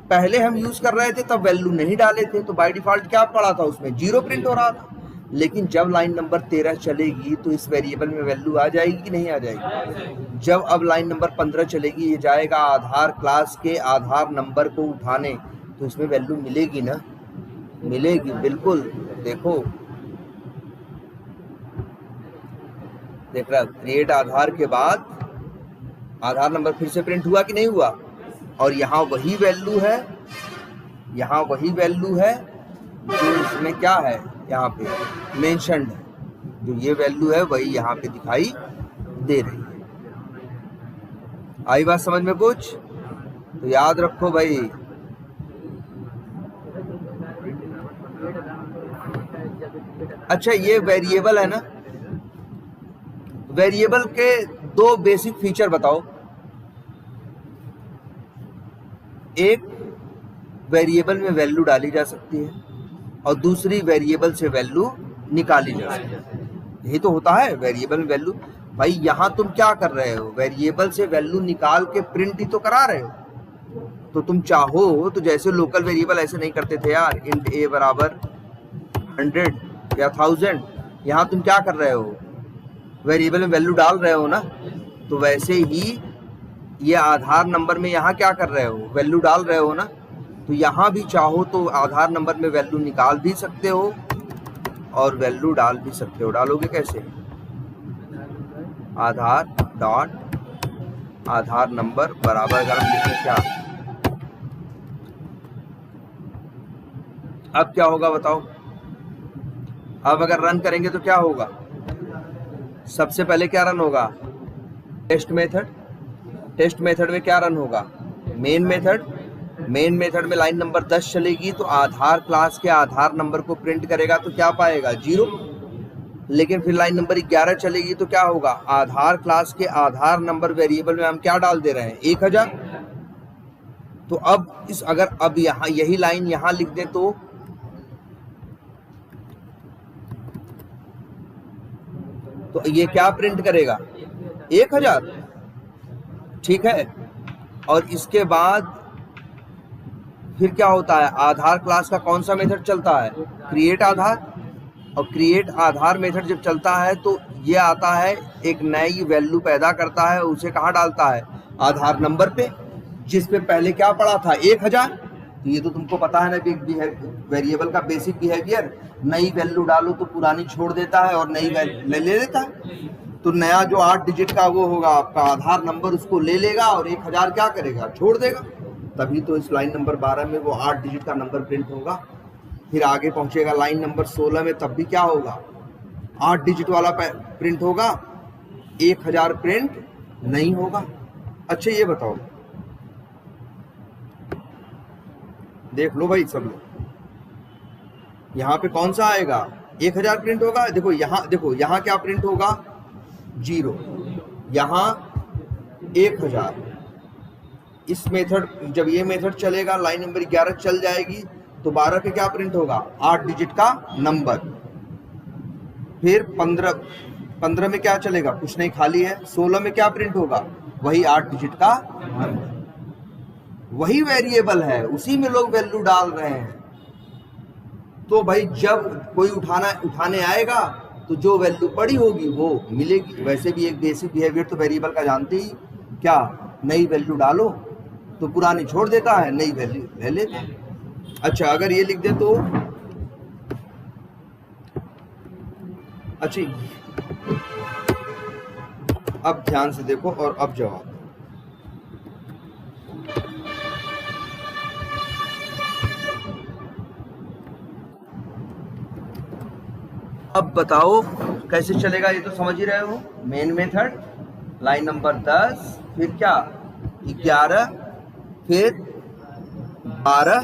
पहले हम यूज कर रहे थे तब वैल्यू नहीं डाले थे तो बाय डिफॉल्ट क्या पड़ा था, उसमें 0 प्रिंट हो रहा था। लेकिन जब लाइन नंबर 13 चलेगी तो इस वेरिएबल में वैल्यू आ जाएगी कि नहीं आ जाएगी। जब अब लाइन नंबर 15 चलेगी, ये जाएगा आधार क्लास के आधार नंबर को उठाने, तो इसमें वैल्यू मिलेगी ना, मिलेगी बिल्कुल। देखो देख रहा, क्रिएट आधार के बाद आधार नंबर फिर से प्रिंट हुआ कि नहीं हुआ। और यहाँ वही वैल्यू है, यहाँ वही वैल्यू है जो इसमें क्या है, यहाँ पे मेंशन्ड है, जो ये वैल्यू है वही यहाँ पे दिखाई दे रही है। आई बात समझ में कुछ, तो याद रखो भाई। अच्छा ये वेरिएबल है ना, वेरिएबल के 2 बेसिक फीचर बताओ। एक, वेरिएबल में वैल्यू डाली जा सकती है और दूसरी वेरिएबल से वैल्यू निकाली जा सकती है। यही तो होता है वेरिएबल में वैल्यू। भाई यहाँ तुम क्या कर रहे हो, वेरिएबल से वैल्यू निकाल के प्रिंट ही तो करा रहे हो। तो तुम चाहो तो जैसे लोकल वेरिएबल ऐसे नहीं करते थे यार, इंट a बराबर 100 या 1000, यहाँ तुम क्या कर रहे हो, वेरिएबल में वैल्यू डाल रहे हो ना। तो वैसे ही ये आधार नंबर में यहाँ क्या कर रहे हो, वैल्यू डाल रहे हो ना। तो यहाँ भी चाहो तो आधार नंबर में वैल्यू निकाल भी सकते हो और वैल्यू डाल भी सकते हो। डालोगे कैसे, आधार डॉट आधार नंबर बराबर, अगर हम लिखें क्या, अब क्या होगा बताओ। अब अगर रन करेंगे तो क्या होगा, सबसे पहले क्या रन होगा, टेस्ट मेथड। टेस्ट मेथड में क्या रन होगा, मेन मेथड मेन मेथड में लाइन नंबर 10 चलेगी तो आधार क्लास के आधार नंबर को प्रिंट करेगा तो क्या पाएगा 0। लेकिन फिर लाइन नंबर 11 चलेगी तो क्या होगा, आधार क्लास के आधार नंबर वेरिएबल में हम क्या डाल दे रहे हैं 1000। तो अब अब यहाँ यही लाइन यहाँ लिख दें तो ये क्या प्रिंट करेगा 1000, ठीक है। और इसके बाद फिर क्या होता है, आधार क्लास का कौन सा मेथड चलता है, क्रिएट आधार। और क्रिएट आधार मेथड जब चलता है तो ये आता है एक नई वैल्यू पैदा करता है, उसे कहाँ डालता है, आधार नंबर पे, जिस पे पहले क्या पड़ा था 1000। तो ये तो तुमको पता है ना वेरिएबल का बेसिक बिहेवियर, नई वैल्यू डालो तो पुरानी छोड़ देता है और नई वैल्यू ले लेता है। तो नया जो 8 डिजिट का वो होगा आपका आधार नंबर, उसको ले लेगा और 1000 क्या करेगा, छोड़ देगा। तभी तो इस लाइन नंबर 12 में वो 8 डिजिट का नंबर प्रिंट होगा। फिर आगे पहुंचेगा लाइन नंबर 16 में, तब भी क्या होगा, 8 डिजिट वाला प्रिंट होगा, 1000 प्रिंट नहीं होगा। अच्छा ये बताओ, देख लो भाई सब लोग, यहाँ पे कौन सा आएगा, 1000 प्रिंट होगा। देखो यहाँ क्या प्रिंट होगा 0, यहाँ 1000। इस मेथड, जब ये मेथड चलेगा लाइन नंबर 11 चल जाएगी तो 12 पे क्या प्रिंट होगा, 8 डिजिट का नंबर। फिर 15 में क्या चलेगा, कुछ नहीं खाली है। 16 में क्या प्रिंट होगा, वही 8 डिजिट का नंबर। वही वेरिएबल है, उसी में लोग वैल्यू डाल रहे हैं। तो भाई जब कोई उठाने आएगा तो जो वैल्यू पड़ी होगी वो मिलेगी। वैसे भी एक बेसिक बिहेवियर तो वेरिएबल का जानते ही, क्या, नई वैल्यू डालो तो पुरानी छोड़ देता है, नई वैल्यू ले लेता है। अच्छा अगर ये लिख दे तो, अच्छा अब ध्यान से देखो और अब जवाब दो। अब बताओ कैसे चलेगा, ये तो समझ ही रहे हो। मेन मेथड, लाइन नंबर 10, फिर क्या 11, फिर 12,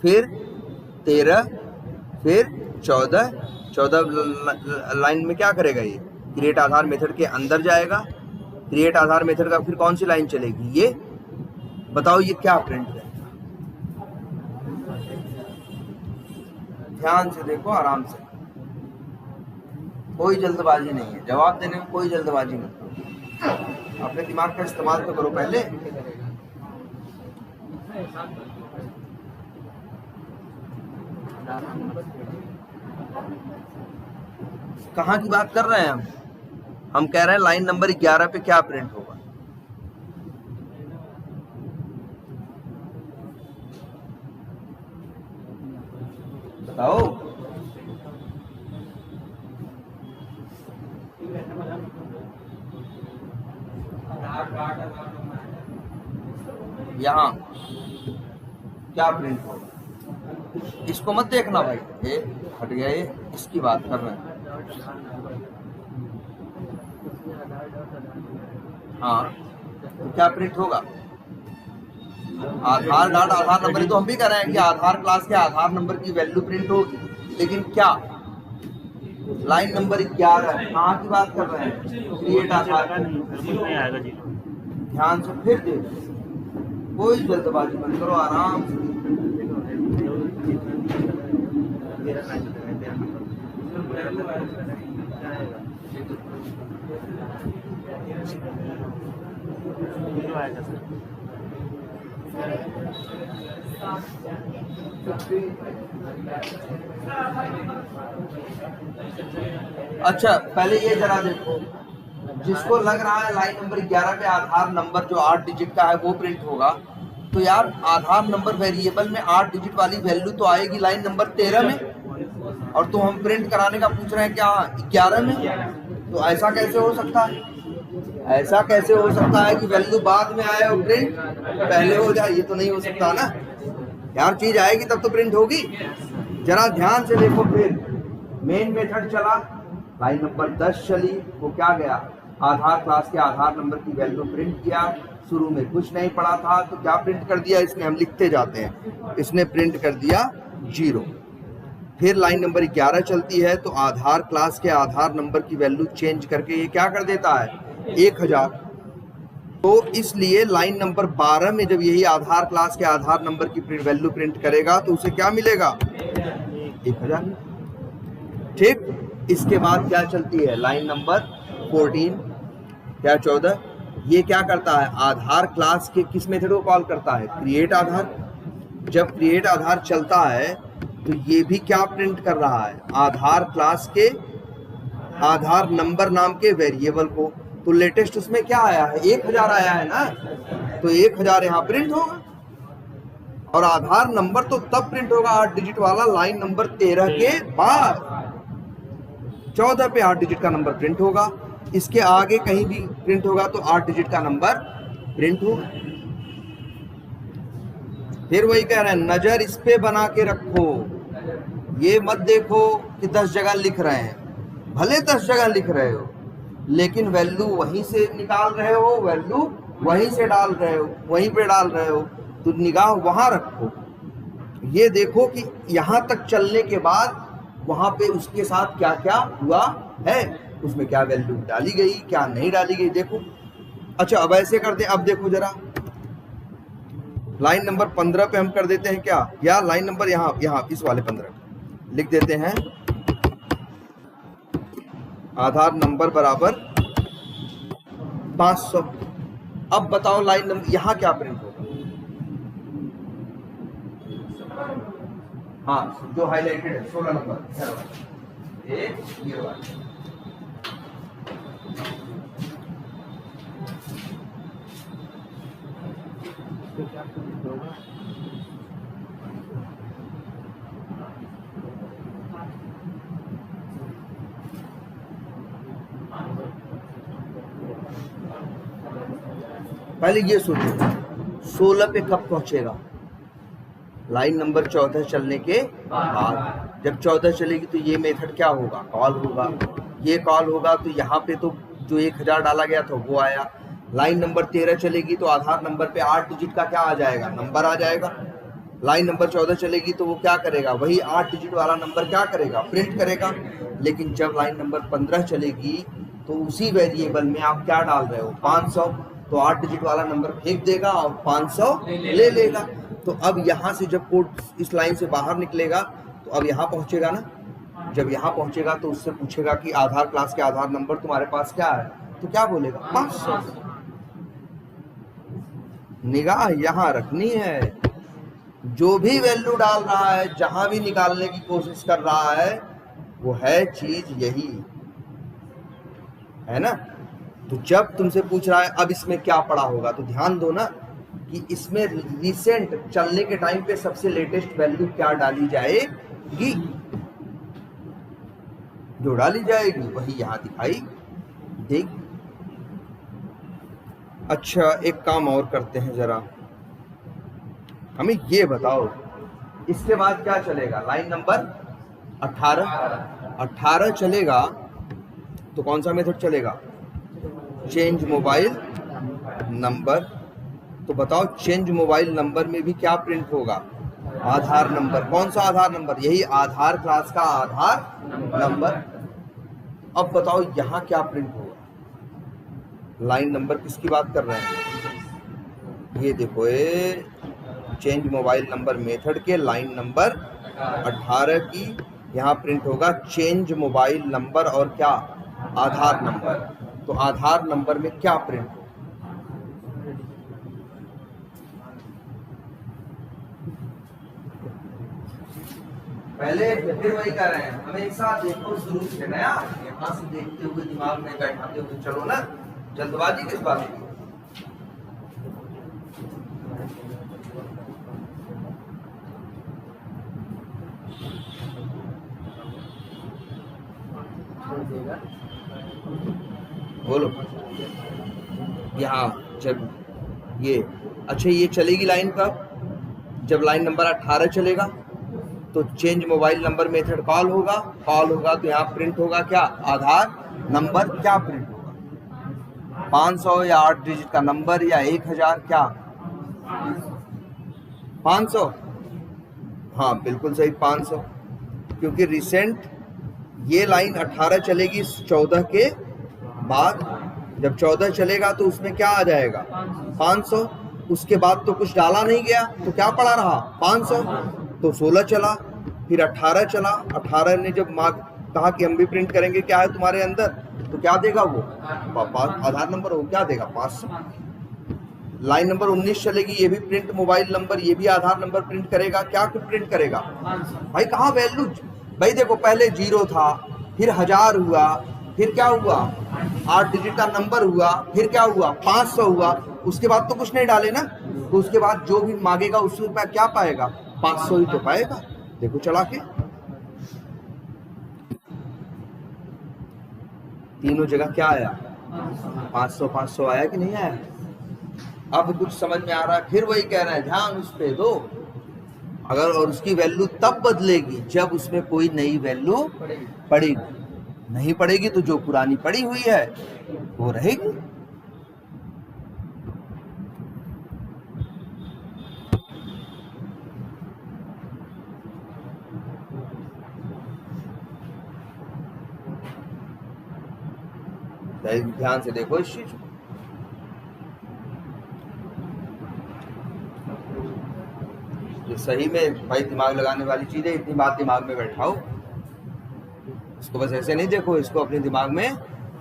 फिर 13, फिर 14 लाइन में क्या करेगा, ये क्रिएट आधार मेथड के अंदर जाएगा। क्रिएट आधार मेथड का फिर कौन सी लाइन चलेगी, ये बताओ, ये क्या प्रिंट करेगा। ध्यान से देखो, आराम से, कोई जल्दबाजी नहीं है, जवाब देने में कोई जल्दबाजी नहीं। अपने दिमाग का इस्तेमाल तो करो पहले। कहाँ की बात कर रहे हैं हम कह रहे हैं लाइन नंबर 11 पे क्या प्रिंट होगा। बताओ, यहाँ क्या प्रिंट होगा, इसको मत देखना भाई, ये हट गया, ये इसकी बात कर रहे हैं। हाँ तो क्या प्रिंट होगा, आधार डॉट आधार नंबर। तो हम भी कर रहे हैं कि आधार क्लास के आधार नंबर की वैल्यू प्रिंट होगी, लेकिन क्या, लाइन नंबर 11 कहाँ की बात कर रहे हैं, क्रिएट आधार। ध्यान से फिर देखो, कोई जल्दबाजी मत करो, आराम से। अच्छा पहले ये जरा देखो, जिसको लग रहा है लाइन नंबर 11 पे आधार नंबर जो 8 डिजिट का है वो प्रिंट होगा, तो यार आधार नंबर वेरिएबल में 8 डिजिट वाली वैल्यू तो आएगी लाइन नंबर 13 में, और तो हम प्रिंट कराने का पूछ रहे हैं क्या 11 में। तो ऐसा कैसे हो सकता है, ऐसा कैसे हो सकता है कि वैल्यू बाद में आए और प्रिंट पहले हो जाए, ये तो नहीं हो सकता ना यार। चीज आएगी तब तो प्रिंट होगी। जरा ध्यान से देखो, फिर मेन मेथड चला, लाइन नंबर 10 चली, वो क्या गया, आधार क्लास के आधार नंबर की वैल्यू प्रिंट किया। शुरू में कुछ नहीं पढ़ा था तो क्या प्रिंट कर दिया इसने, हम लिखते जाते हैं, इसने प्रिंट कर दिया 0। फिर लाइन नंबर 11 चलती है तो आधार क्लास के आधार नंबर की वैल्यू चेंज करके ये क्या कर देता है 1000। तो इसलिए लाइन नंबर 12 में जब यही आधार क्लास के आधार नंबर की वैल्यू प्रिंट करेगा तो उसे क्या मिलेगा 1000। ठीक, इसके बाद क्या चलती है लाइन नंबर 14 क्या 14, ये क्या करता है आधार क्लास के किस मेथड को कॉल करता है क्रिएट आधार। जब क्रिएट आधार चलता है तो ये भी क्या प्रिंट कर रहा है आधार क्लास के आधार नंबर नाम के वेरिएबल को। तो लेटेस्ट उसमें क्या आया है 1000 आया है ना, तो 1000 यहाँ प्रिंट होगा और आधार नंबर तो तब प्रिंट होगा 8 डिजिट वाला लाइन नंबर 13 के बाद। 14 पे 8 डिजिट का नंबर प्रिंट होगा, इसके आगे कहीं भी प्रिंट होगा तो 8 डिजिट का नंबर प्रिंट होगा। फिर वही कह रहे हैं नजर इस पे बना के रखो, ये मत देखो कि 10 जगह लिख रहे हैं, भले 10 जगह लिख रहे हो लेकिन वैल्यू वहीं से निकाल रहे हो, वैल्यू वहीं से डाल रहे हो, वहीं पे डाल रहे हो, तो निगाह वहां रखो। ये देखो कि यहां तक चलने के बाद वहां पे उसके साथ क्या क्या हुआ है, उसमें क्या वैल्यू डाली गई क्या नहीं डाली गई देखो। अच्छा अब ऐसे करते हैं, अब देखो जरा लाइन नंबर 15 पे हम कर देते हैं क्या, या लाइन नंबर यहाँ इस वाले 15 लिख देते हैं आधार नंबर बराबर 500। अब बताओ लाइन नंबर यहाँ क्या प्रिंट होगा, हाँ जो हाईलाइटेड है 16 नंबर ये वाला। पहले ये सोचो 16 पे कब पहुंचेगा, लाइन नंबर 14 चलने के बाद। जब 14 चलेगी तो ये मेथड क्या होगा कॉल होगा, ये कॉल होगा तो यहाँ पे तो जो 1000 डाला गया था वो आया। लाइन नंबर 13 चलेगी तो आधार नंबर पे 8 डिजिट का क्या आ जाएगा नंबर आ जाएगा। लाइन नंबर 14 चलेगी तो वो क्या करेगा वही 8 डिजिट वाला नंबर क्या करेगा प्रिंट करेगा। लेकिन जब लाइन नंबर 15 चलेगी तो उसी वेरिएबल में आप क्या डाल रहे हो 500, तो 8 डिजिट वाला नंबर फेंक देगा और 500 ले लेगा। तो अब यहाँ से जब कोड इस लाइन से बाहर निकलेगा तो अब यहाँ पहुँचेगा ना, जब यहाँ पहुँचेगा तो उससे पूछेगा कि आधार क्लास के आधार नंबर तुम्हारे पास क्या है, तो क्या बोलेगा 500। निगाह यहाँ रखनी है, जो भी वैल्यू डाल रहा है जहां भी निकालने की कोशिश कर रहा है वो है चीज यही है ना। तो जब तुमसे पूछ रहा है अब इसमें क्या पड़ा होगा तो ध्यान दो ना कि इसमें रिसेंट चलने के टाइम पे सबसे लेटेस्ट वैल्यू क्या डाली जाएगी, जो डाली जाएगी वही यहां दिखाई देगी। अच्छा एक काम और करते हैं जरा, हमें ये बताओ इसके बाद क्या चलेगा, लाइन नंबर 18 चलेगा तो कौन सा मेथड चलेगा चेंज मोबाइल नंबर। तो बताओ चेंज मोबाइल नंबर में भी क्या प्रिंट होगा आधार नंबर। कौन सा आधार नंबर, यही आधार क्लास का आधार नंबर। अब बताओ यहाँ क्या प्रिंट होगा, लाइन नंबर किसकी बात कर रहे हैं, ये देखो ये चेंज मोबाइल नंबर मेथड के लाइन नंबर 18 की यहाँ प्रिंट होगा चेंज मोबाइल नंबर और क्या आधार नंबर। तो आधार नंबर में क्या प्रिंट होगा, पहले फिर वही कर रहे हैं हमेशा देखो शुरू से नया यहाँ से देखते हुए दिमाग में बैठाते हुए चलो ना, जल्दबाजी किस बात की। बोलो यहाँ जब ये अच्छा ये चलेगी लाइन कब, जब लाइन नंबर 18 चलेगा तो change mobile number method call होगा तो यहाँ प्रिंट होगा क्या आधार नंबर, क्या प्रिंट होगा 500 या 8 डिजिट का नंबर या 1000, क्या 500? हाँ बिल्कुल सही 500, क्योंकि रिसेंट ये लाइन 18 चलेगी 14 के बाद, जब 14 चलेगा तो उसमें क्या आ जाएगा 500, उसके बाद तो कुछ डाला नहीं गया तो क्या पड़ा रहा 500, तो 16 चला, फिर 18 चला, 18 ने जब कहा कि हम भी प्रिंट करेंगे क्या है तुम्हारे अंदर, तो क्या देगा वो आधार नंबर, वो क्या देगा 500। लाइन नंबर 19 चलेगी, ये भी प्रिंट मोबाइल नंबर, ये भी आधार नंबर प्रिंट करेगा, क्या प्रिंट करेगा भाई, कहाँ वैल्यू, भाई देखो पहले 0 था, फिर 1000 हुआ, फिर क्या हुआ 8 डिजिट का नंबर हुआ, फिर क्या हुआ 500 हुआ, उसके बाद तो कुछ नहीं डाले ना, तो उसके बाद जो भी मांगेगा उसमें क्या पाएगा 500 ही तो पाएगा। देखो चला के तीनों जगह क्या आया 500 500 आया कि नहीं आया। अब कुछ समझ में आ रहा है, फिर वही कह रहे हैं ध्यान उस पे दो, अगर और उसकी वैल्यू तब बदलेगी जब उसमें कोई नई वैल्यू पड़ेगी, नहीं पड़ेगी तो जो पुरानी पड़ी हुई है वो रहेगी। ध्यान से देखो इस चीज को, ये सही में भाई दिमाग लगाने वाली चीज है, इतनी बात दिमाग में बैठाओ, इसको बस ऐसे नहीं देखो, इसको अपने दिमाग में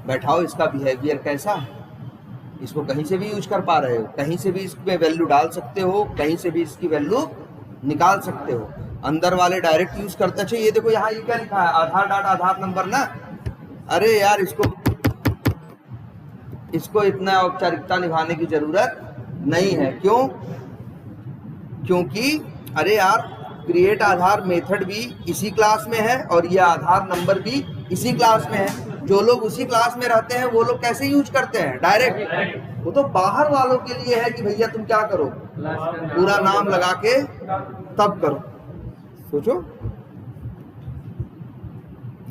बैठाओ, इसका बिहेवियर कैसा है, इसको कहीं से भी यूज कर पा रहे हो, कहीं से भी इसमें वैल्यू डाल सकते हो, कहीं से भी इसकी वैल्यू निकाल सकते हो, अंदर वाले डायरेक्ट यूज करते। अच्छा ये देखो यहाँ ये क्या लिखा है आधार डाट आधार नंबर ना, अरे यार इसको इतना औपचारिकता निभाने की जरूरत नहीं है, क्यों, क्योंकि अरे यार क्रिएट आधार मेथड भी इसी क्लास में है और ये आधार नंबर भी इसी क्लास में है, जो लोग उसी क्लास में रहते हैं वो लोग कैसे यूज करते हैं डायरेक्ट, वो तो बाहर वालों के लिए है कि भैया तुम क्या करो पूरा नाम लगा के तब करो। सोचो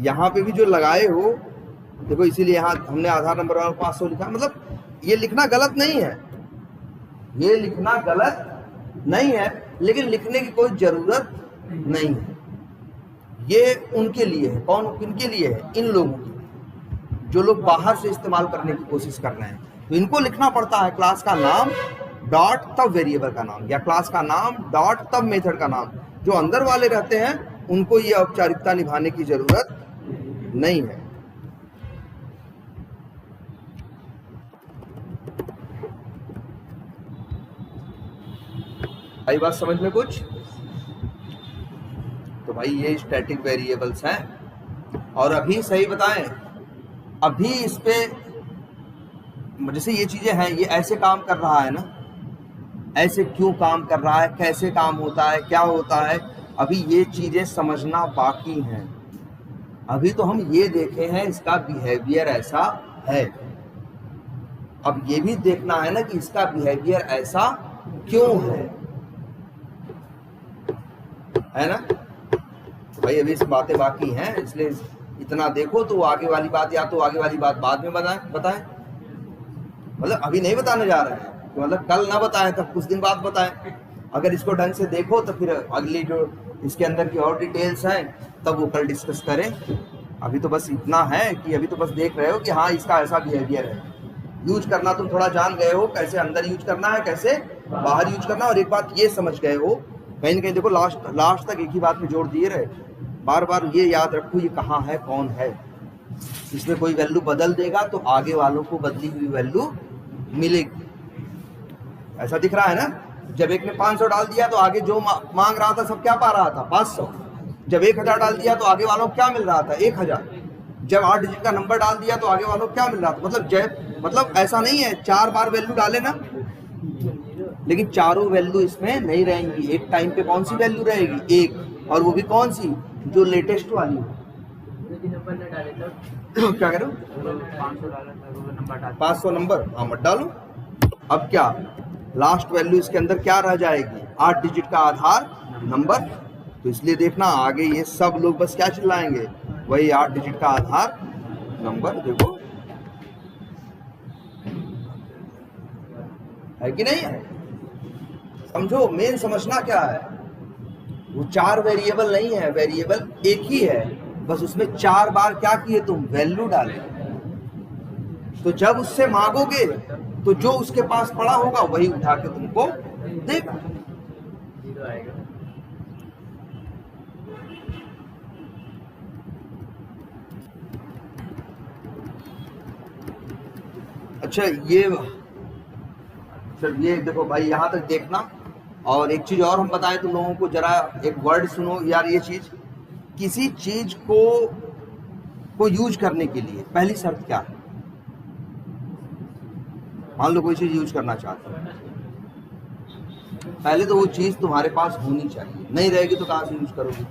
यहाँ पे भी जो लगाए हो देखो, इसीलिए यहाँ हमने आधार नंबर वाला 500 लिखा, मतलब ये लिखना गलत नहीं है, ये लिखना गलत नहीं है, लेकिन लिखने की कोई जरूरत नहीं है, ये उनके लिए है, कौन किनके लिए है, इन लोगों के लिए जो लोग बाहर से इस्तेमाल करने की कोशिश कर रहे हैं, तो इनको लिखना पड़ता है क्लास का नाम डॉट तब वेरिएबल का नाम, या क्लास का नाम डॉट तब मेथड का नाम। जो अंदर वाले रहते हैं उनको ये औपचारिकता निभाने की जरूरत नहीं है। आई बात समझ में कुछ? तो भाई ये स्टैटिक वेरिएबल्स हैं, और अभी सही बताएं, अभी इस पे जैसे ये चीजें हैं, ये ऐसे काम कर रहा है ना, ऐसे क्यों काम कर रहा है, कैसे काम होता है, क्या होता है, अभी ये चीजें समझना बाकी हैं। अभी तो हम ये देखे हैं इसका बिहेवियर ऐसा है, अब ये भी देखना है ना कि इसका बिहेवियर ऐसा क्यों है ना भाई, अभी इस बातें बाकी हैं, इसलिए इतना देखो तो आगे वाली बात, या तो आगे वाली बात बाद में बताएं, मतलब अभी नहीं बताने जा रहे हैं, तो मतलब कल ना बताएं तब कुछ दिन बाद बताएं, अगर इसको ढंग से देखो तो फिर अगली जो इसके अंदर की और डिटेल्स हैं तब वो कल डिस्कस करें। अभी तो बस इतना है कि अभी तो बस देख रहे हो कि हाँ इसका ऐसा बिहेवियर है, यूज करना तुम थोड़ा जान गए हो, कैसे अंदर यूज करना है, कैसे बाहर यूज करना, और एक बात ये समझ गए हो, कहीं ना कहीं देखो लास्ट तक एक ही बात में जोड़ दिए रहे, बार बार ये याद रखो ये कहाँ है, कौन है, इसमें कोई वैल्यू बदल देगा तो आगे वालों को बदली हुई वैल्यू मिलेगी। ऐसा दिख रहा है ना, जब एक ने 500 डाल दिया तो आगे जो मांग रहा था सब क्या पा रहा था 500, जब 1000 डाल दिया तो आगे वालों को क्या मिल रहा था 1000, जब 8 डिजिट का नंबर डाल दिया तो आगे वालों को क्या मिल रहा था, मतलब ऐसा नहीं है 4 बार वैल्यू डाले ना, लेकिन चारों वैल्यू इसमें नहीं रहेंगी, एक टाइम पे कौन सी वैल्यू रहेगी, एक, और वो भी कौन सी, जो लेटेस्ट वाली हो। क्या करो 500 नंबर, हाँ मत डालो। अब क्या लास्ट वैल्यू इसके अंदर क्या रह जाएगी 8 डिजिट का आधार नंबर, तो इसलिए देखना आगे ये सब लोग बस क्या चिल्लाएंगे, वही 8 डिजिट का आधार नंबर। देखो है कि नहीं है? समझो, मेन समझना क्या है, वो 4 वेरिएबल नहीं है, वेरिएबल एक ही है, बस उसमें 4 बार क्या किए तुम, वैल्यू डाले। तो जब उससे मांगोगे तो जो उसके पास पड़ा होगा वही उठा के तुमको देगा। अच्छा, ये देखो भाई, यहां तक देखना। और एक चीज और हम बताएं तुम लोगों को, जरा एक वर्ड सुनो यार। ये चीज, किसी चीज को यूज करने के लिए पहली शर्त क्या है? मान लो कोई चीज यूज करना चाहते हो, पहले तो वो चीज तुम्हारे पास होनी चाहिए, नहीं रहेगी तो कहां से यूज करोगे?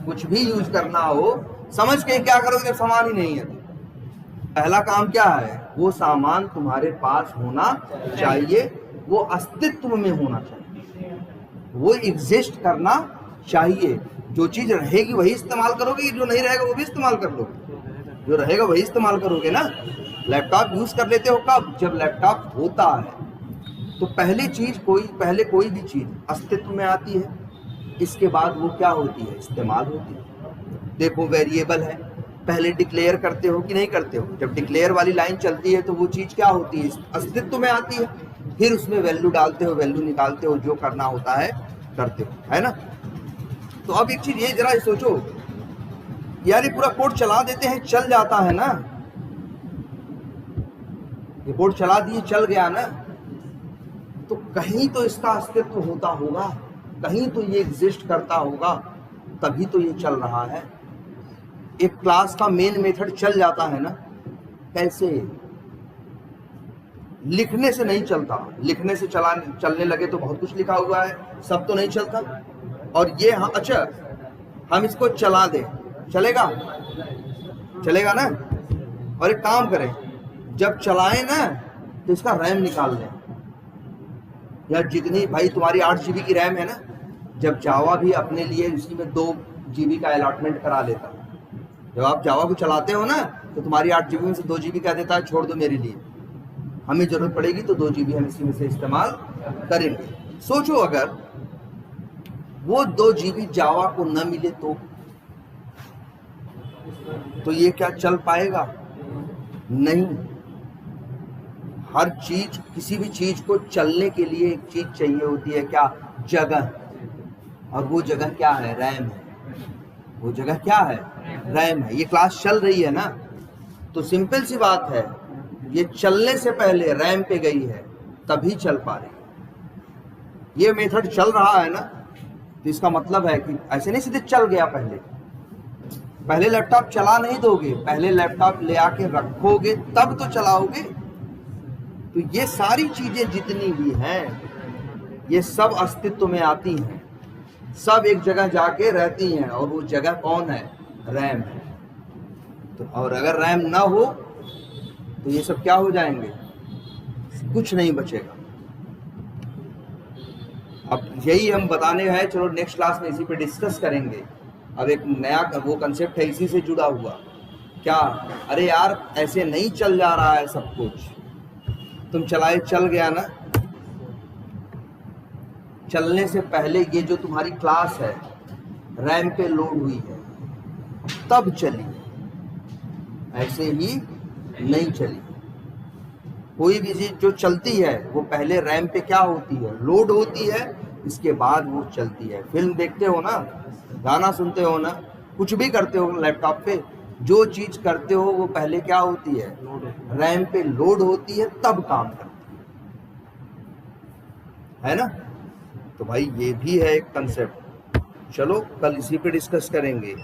कुछ भी यूज करना हो, समझ के क्या करोगे जब सामान ही नहीं है? पहला काम क्या है, वो सामान तुम्हारे पास होना चाहिए, वो अस्तित्व में होना चाहिए, वो एग्जिस्ट करना चाहिए। जो चीज रहेगी वही इस्तेमाल करोगे, जो नहीं रहेगा वो भी इस्तेमाल कर लोगे, जो रहेगा वही इस्तेमाल करोगे ना। लैपटॉप यूज कर लेते हो कब? जब लैपटॉप होता है। तो पहले कोई भी चीज अस्तित्व में आती है, इसके बाद वो क्या होती है, इस्तेमाल होती है। देखो, वेरिएबल है, पहले डिक्लेयर करते हो कि नहीं करते हो? जब डिक्लेयर वाली लाइन चलती है तो वो चीज क्या होती है, अस्तित्व में आती है। फिर उसमें वैल्यू डालते हो, वैल्यू निकालते हो, जो करना होता है करते हो, है ना। तो अब एक चीज ये जरा सोचो यार, ये पूरा कोड चला देते हैं, चल जाता है ना, ये कोड चला दिए, चल गया ना, तो कहीं तो इसका अस्तित्व होता होगा, कहीं तो ये एग्जिस्ट करता होगा, तभी तो ये चल रहा है। एक क्लास का मेन मेथड चल जाता है ना, कैसे? लिखने से नहीं चलता, लिखने से चलने लगे तो बहुत कुछ लिखा हुआ है, सब तो नहीं चलता। और ये अच्छा, हम इसको चला दें, चलेगा? चलेगा ना। और एक काम करें, जब चलाएं ना तो इसका रैम निकाल लें, या जितनी भाई तुम्हारी 8 GB की रैम है ना, जब जावा भी अपने लिए उसी में 2 GB का अलॉटमेंट करा लेता। जब आप जावा को चलाते हो ना तो तुम्हारी 8 GB में से 2 GB कह देता है छोड़ दो मेरे लिए, हमें जरूरत पड़ेगी तो 2 GB हम इसी में से इस्तेमाल करेंगे। सोचो अगर वो 2 GB जावा को न मिले तो ये क्या चल पाएगा? नहीं। हर चीज, किसी भी चीज को चलने के लिए एक चीज चाहिए होती है, क्या? जगह। और वो जगह क्या है? रैम है। वो जगह क्या है? रैम है। ये क्लास चल रही है ना, तो सिंपल सी बात है, ये चलने से पहले रैम पे गई है, तभी चल पा रही। ये मेथड चल रहा है ना, तो इसका मतलब है कि ऐसे नहीं सीधे चल गया। पहले लैपटॉप चला नहीं दोगे, पहले लैपटॉप ले आके रखोगे तब तो चलाओगे। तो ये सारी चीजें जितनी भी हैं, ये सब अस्तित्व में आती हैं, सब एक जगह जाके रहती हैं, और वो जगह कौन है? रैम है। तो और अगर रैम ना हो तो ये सब क्या हो जाएंगे? कुछ नहीं बचेगा। अब यही हम बताने हैं, चलो नेक्स्ट क्लास में इसी पे डिस्कस करेंगे। अब एक नया वो कंसेप्ट है इसी से जुड़ा हुआ, क्या? अरे यार, ऐसे नहीं चल जा रहा है सब कुछ, तुम चलाए चल गया ना। चलने से पहले ये जो तुम्हारी क्लास है रैम पे लोड हुई है, तब चली, ऐसे ही नहीं चली। कोई भी चीज जो चलती है वो पहले रैम पे क्या होती है? लोड होती है, इसके बाद वो चलती है। फिल्म देखते हो ना, गाना सुनते हो ना, कुछ भी करते हो लैपटॉप पे, जो चीज करते हो वो पहले क्या होती है? रैम पे लोड होती है, तब काम करती है ना। तो भाई ये भी है एक कंसेप्ट। चलो कल इसी पे डिस्कस करेंगे।